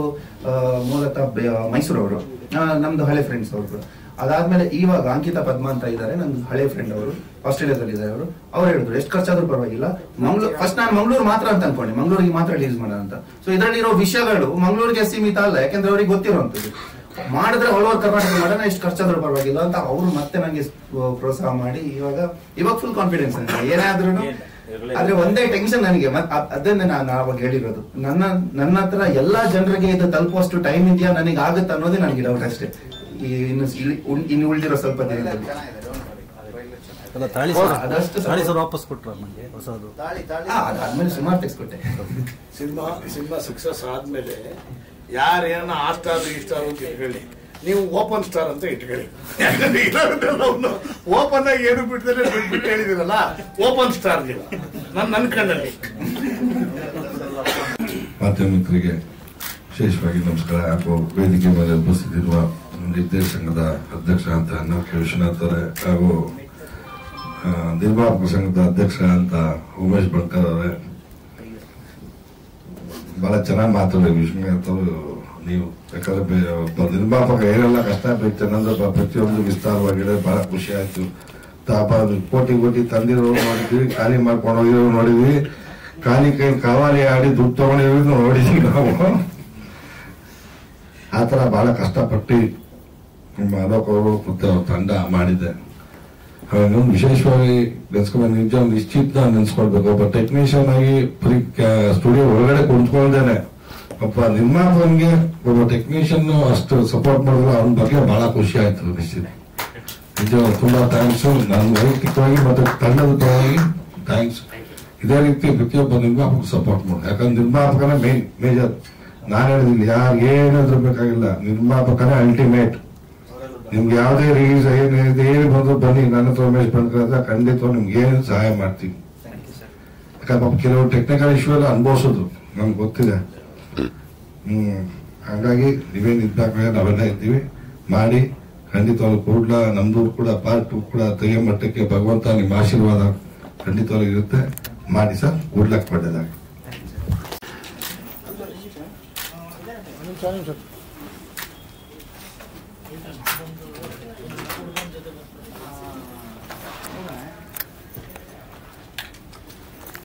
ಮೂಲತಃ ಮೈಸೂರವರು, ನಮ್ದು ಹಳೆ ಫ್ರೆಂಡ್ಸ್ ಅವರು. ಅದಾದ್ಮೇಲೆ ಇವಾಗ ಅಂಕಿತಾ ಪದ್ಮ ಅಂತ ಇದ್ದಾರೆ, ನಮ್ದು ಹಳೆ ಫ್ರೆಂಡ್, ಅವರು ಆಸ್ಟ್ರೇಲಿಯಾದಲ್ಲಿ ಇದ್ದಾರೆ. ಅವ್ರು ಹೇಳಿದ್ರು ಎಷ್ಟು ಖರ್ಚಾದ್ರೂ ಪರವಾಗಿಲ್ಲ, ಫಸ್ಟ್ ನಾನು ಮಂಗಳೂರು ಮಾತ್ರ ಅಂತ ಅನ್ಕೊಂಡೆ, ಮಂಗಳೂರಿಗೆ ಮಾತ್ರ ರಿಲೀಸ್ ಮಾಡೋಣ ಅಂತ. ಸೊ ಇದರಲ್ಲಿರೋ ವಿಷಯಗಳು ಮಂಗಳೂರಿಗೆ ಸೀಮಿತ ಅಲ್ಲ, ಯಾಕಂದ್ರೆ ಅವ್ರಿಗೆ ಗೊತ್ತಿರುವಂತದ್ದು. ಮಾಡಿದ್ರೆ ಆಲ್ ಓವರ್ ಕರ್ನಾಟಕ ಮಾಡೋಣ, ಎಷ್ಟು ಖರ್ಚಾದ್ರೂ ಪರವಾಗಿಲ್ಲ ಅಂತ ಅವರು ಮತ್ತೆ ನಂಗೆ ಪ್ರೋತ್ಸಾಹ ಮಾಡಿ ಇವಾಗ ಫುಲ್ ಕಾನ್ಫಿಡೆನ್ಸ್ ಅಂತ ಏನಾದ್ರೂ. ಆದ್ರೆ ಒಂದೇ ಟೆನ್ಷನ್ ನನಗೆ, ಅದನ್ನೇ ನಾನು ಅವಾಗ ಹೇಳಿರೋದು, ನನ್ನ ಹತ್ರ ಎಲ್ಲಾ ಜನರಿಗೆ ಇದು ತಲುಪುವಷ್ಟು ಟೈಮ್ ಇದೆಯಾ, ನನಗೆ ಆಗುತ್ತೆ ಅನ್ನೋದೇ ನನಗೆ ಡೌಟ್ ಅಷ್ಟೇ. ಇನ್ನು ಉಳಿದಿರೋ ಸ್ವಲ್ಪ ದಿನದಲ್ಲಿ ವಾಪಸ್ ಕೊಟ್ರ ನನಗೆ ಹೊಸದು. ಅದಾದ್ಮೇಲೆ ಸುಮಾರು ತೆಗೆಸ್ಕೊಟ್ಟೆ. ಸಿನಿಮಾ ಸಕ್ಸಸ್ ಆದ್ಮೇಲೆ ಯಾರೇನ ಆ ಸ್ಟಾರ್ ಈ ಸ್ಟಾರ್ ಅಂತ ಇಟ್ಕೊಳ್ಳಿ, ನೀವು ಓಪನ್ ಸ್ಟಾರ್ ಅಂತ ಇಟ್ಕೊಳ್ಳಿ. ಓಪನ್ ಆಗಿ ಏನು ಬಿಟ್ಟಿದ್ರೆ ಬಿಟ್ಟು ಹೇಳಿದಿರಲ್ಲ, ಓಪನ್ ಸ್ಟಾರ್ ನೀವು ನನ್ನ ಕಣ್ಣಲ್ಲಿ. ಮಾಧ್ಯಮಿಕರಿಗೆ ವಿಶೇಷವಾಗಿ ನಮಸ್ಕಾರ. ಹಾಗೂ ವೇದಿಕೆ ಮೇಲೆ ಉಪಸ್ಥಿತಿರುವ ನಿರ್ದೇಶಕದ ಅಧ್ಯಕ್ಷ ಅಂತ ಅನ್ನಕ್ಕೆ ವಿಶ್ವನಾಥ್ ಅವರೇ, ಹಾಗೂ ನಿರ್ಮಾಪಕ ಸಂಘದ ಅಧ್ಯಕ್ಷ ಅಂತ ಉಮೇಶ್ ಬಂಕರ್ ಅವರೇ, ಬಹಳ ಚೆನ್ನಾಗಿ ಮಾತಾಡಿದ್ರು ವಿಶ್ವನಾಥ್ ಅವರು. ನೀವು ಯಾಕಂದ್ರೆ ನಿರ್ಮಾಪಕ ಏನೆಲ್ಲ ಕಷ್ಟ ಬೀಳ್ತೇನೆ ಅಂದ್ರೆ ಪ್ರತಿಯೊಂದು ವಿಸ್ತಾರವಾಗಿದೆ, ಬಹಳ ಖುಷಿ ಆಯ್ತು. ಕೋಟಿ ತಂದಿರೋ ನೋಡಿದ್ವಿ, ಖಾಲಿ ಮಾಡ್ಕೊಂಡು ಹೋಗಿರೋ ನೋಡಿದ್ವಿ, ಖಾಲಿ ಕೈ ಕಾವಾಲಿ ಆಡಿ ದುಡ್ಡು ತಗೊಂಡಿರೋದು ನೋಡಿದ್ವಿ ನಾವು. ಆತರ ಬಹಳ ಕಷ್ಟಪಟ್ಟು ನಿಮ್ಮ ಅಲೋಕ್ ಅವರು ಮತ್ತೆ ಅವ್ರ ತಂಡ ಮಾಡಿದೆ. ಇನ್ನೊಂದು ವಿಶೇಷವಾಗಿ ನೆನ್ಸ್ಕೊಂಡು ನಿಜ ಒಂದು ನಿಶ್ಚಿತ ನೆನ್ಸ್ಕೊಳ್ಬೇಕು, ಒಬ್ಬ ಟೆಕ್ನಿಷಿಯನ್ ಆಗಿ ಸ್ಟುಡಿಯೋ ಒಳಗಡೆ ಕುಂತ್ಕೊಳ್ದೇನೆ ಒಬ್ಬ ನಿರ್ಮಾಪಕನಿಗೆ ಒಬ್ಬ ಟೆಕ್ನಿಷಿಯನ್ ಅಷ್ಟು ಸಪೋರ್ಟ್ ಮಾಡಿದ್ರೆ ಅವನ ಬಗ್ಗೆ ಬಹಳ ಖುಷಿ ಆಯ್ತು. ನಿಶ್ಚಿತ ನಿಜ ತುಂಬಾ ಥ್ಯಾಂಕ್ಸ್. ನಾನು ವೈಯಕ್ತಿಕವಾಗಿ ಮತ್ತೆ ತಂಡದ ಪರವಾಗಿ ಥ್ಯಾಂಕ್ಸ್. ಇದೇ ರೀತಿ ಪ್ರತಿಯೊಬ್ಬ ನಿರ್ಮಾಪಕ ಸಪೋರ್ಟ್ ಮಾಡಿ, ಯಾಕಂದ್ರೆ ನಿರ್ಮಾಪಕನೇ ಮೇಜರ್. ನಾನು ಹೇಳಿದ್ದೀನಿ, ಯಾರು ಏನಾದ್ರೂ ಬೇಕಾಗಿಲ್ಲ, ನಿರ್ಮಾಪಕನೇ ಅಲ್ಟಿಮೇಟ್. ನಿಮ್ಗೆ ಯಾವುದೇ ರಿಲೀಸ್ ಏನು ಬಂದ್ರು ಬನ್ನಿ, ನನ್ನ ಹತ್ರ ಉಮೇಶ್ ಬಂದ್ರೆ ಖಂಡಿತವಾಗಿ ನಿಮ್ಗೆ ಏನು ಸಹಾಯ ಮಾಡ್ತೀವಿ. ಯಾಕಂದ್ರೆ ಕೆಲವು ಟೆಕ್ನಿಕಲ್ ಇಶ್ಯೂ ಎಲ್ಲ ಅನುಭವಿಸೋದು ನಮ್ಗೆ ಗೊತ್ತಿದೆ. ಹಾಗಾಗಿ ನೀವೇನು ಇದ್ದಾಗ ನಾವೆಲ್ಲ ಇದ್ದೀವಿ, ಮಾಡಿ ಖಂಡಿತವಾಗ್ಲೂ ಕೂಡ್ಲ ನಮ್ದು ಕೂಡ ಪಾರ್ಟ್ 2 ಕೂಡ ತೆಗೆಯ ಮಟ್ಟಕ್ಕೆ ಭಗವಂತ ನಿಮ್ಮ ಆಶೀರ್ವಾದ ಖಂಡಿತವಾಗ್ಲೂ ಇರುತ್ತೆ. ಮಾಡಿ ಸರ್, ಕೂಡ್ಲಕ್ಕೆ ಒಳ್ಳೆಯದಾಗಿ.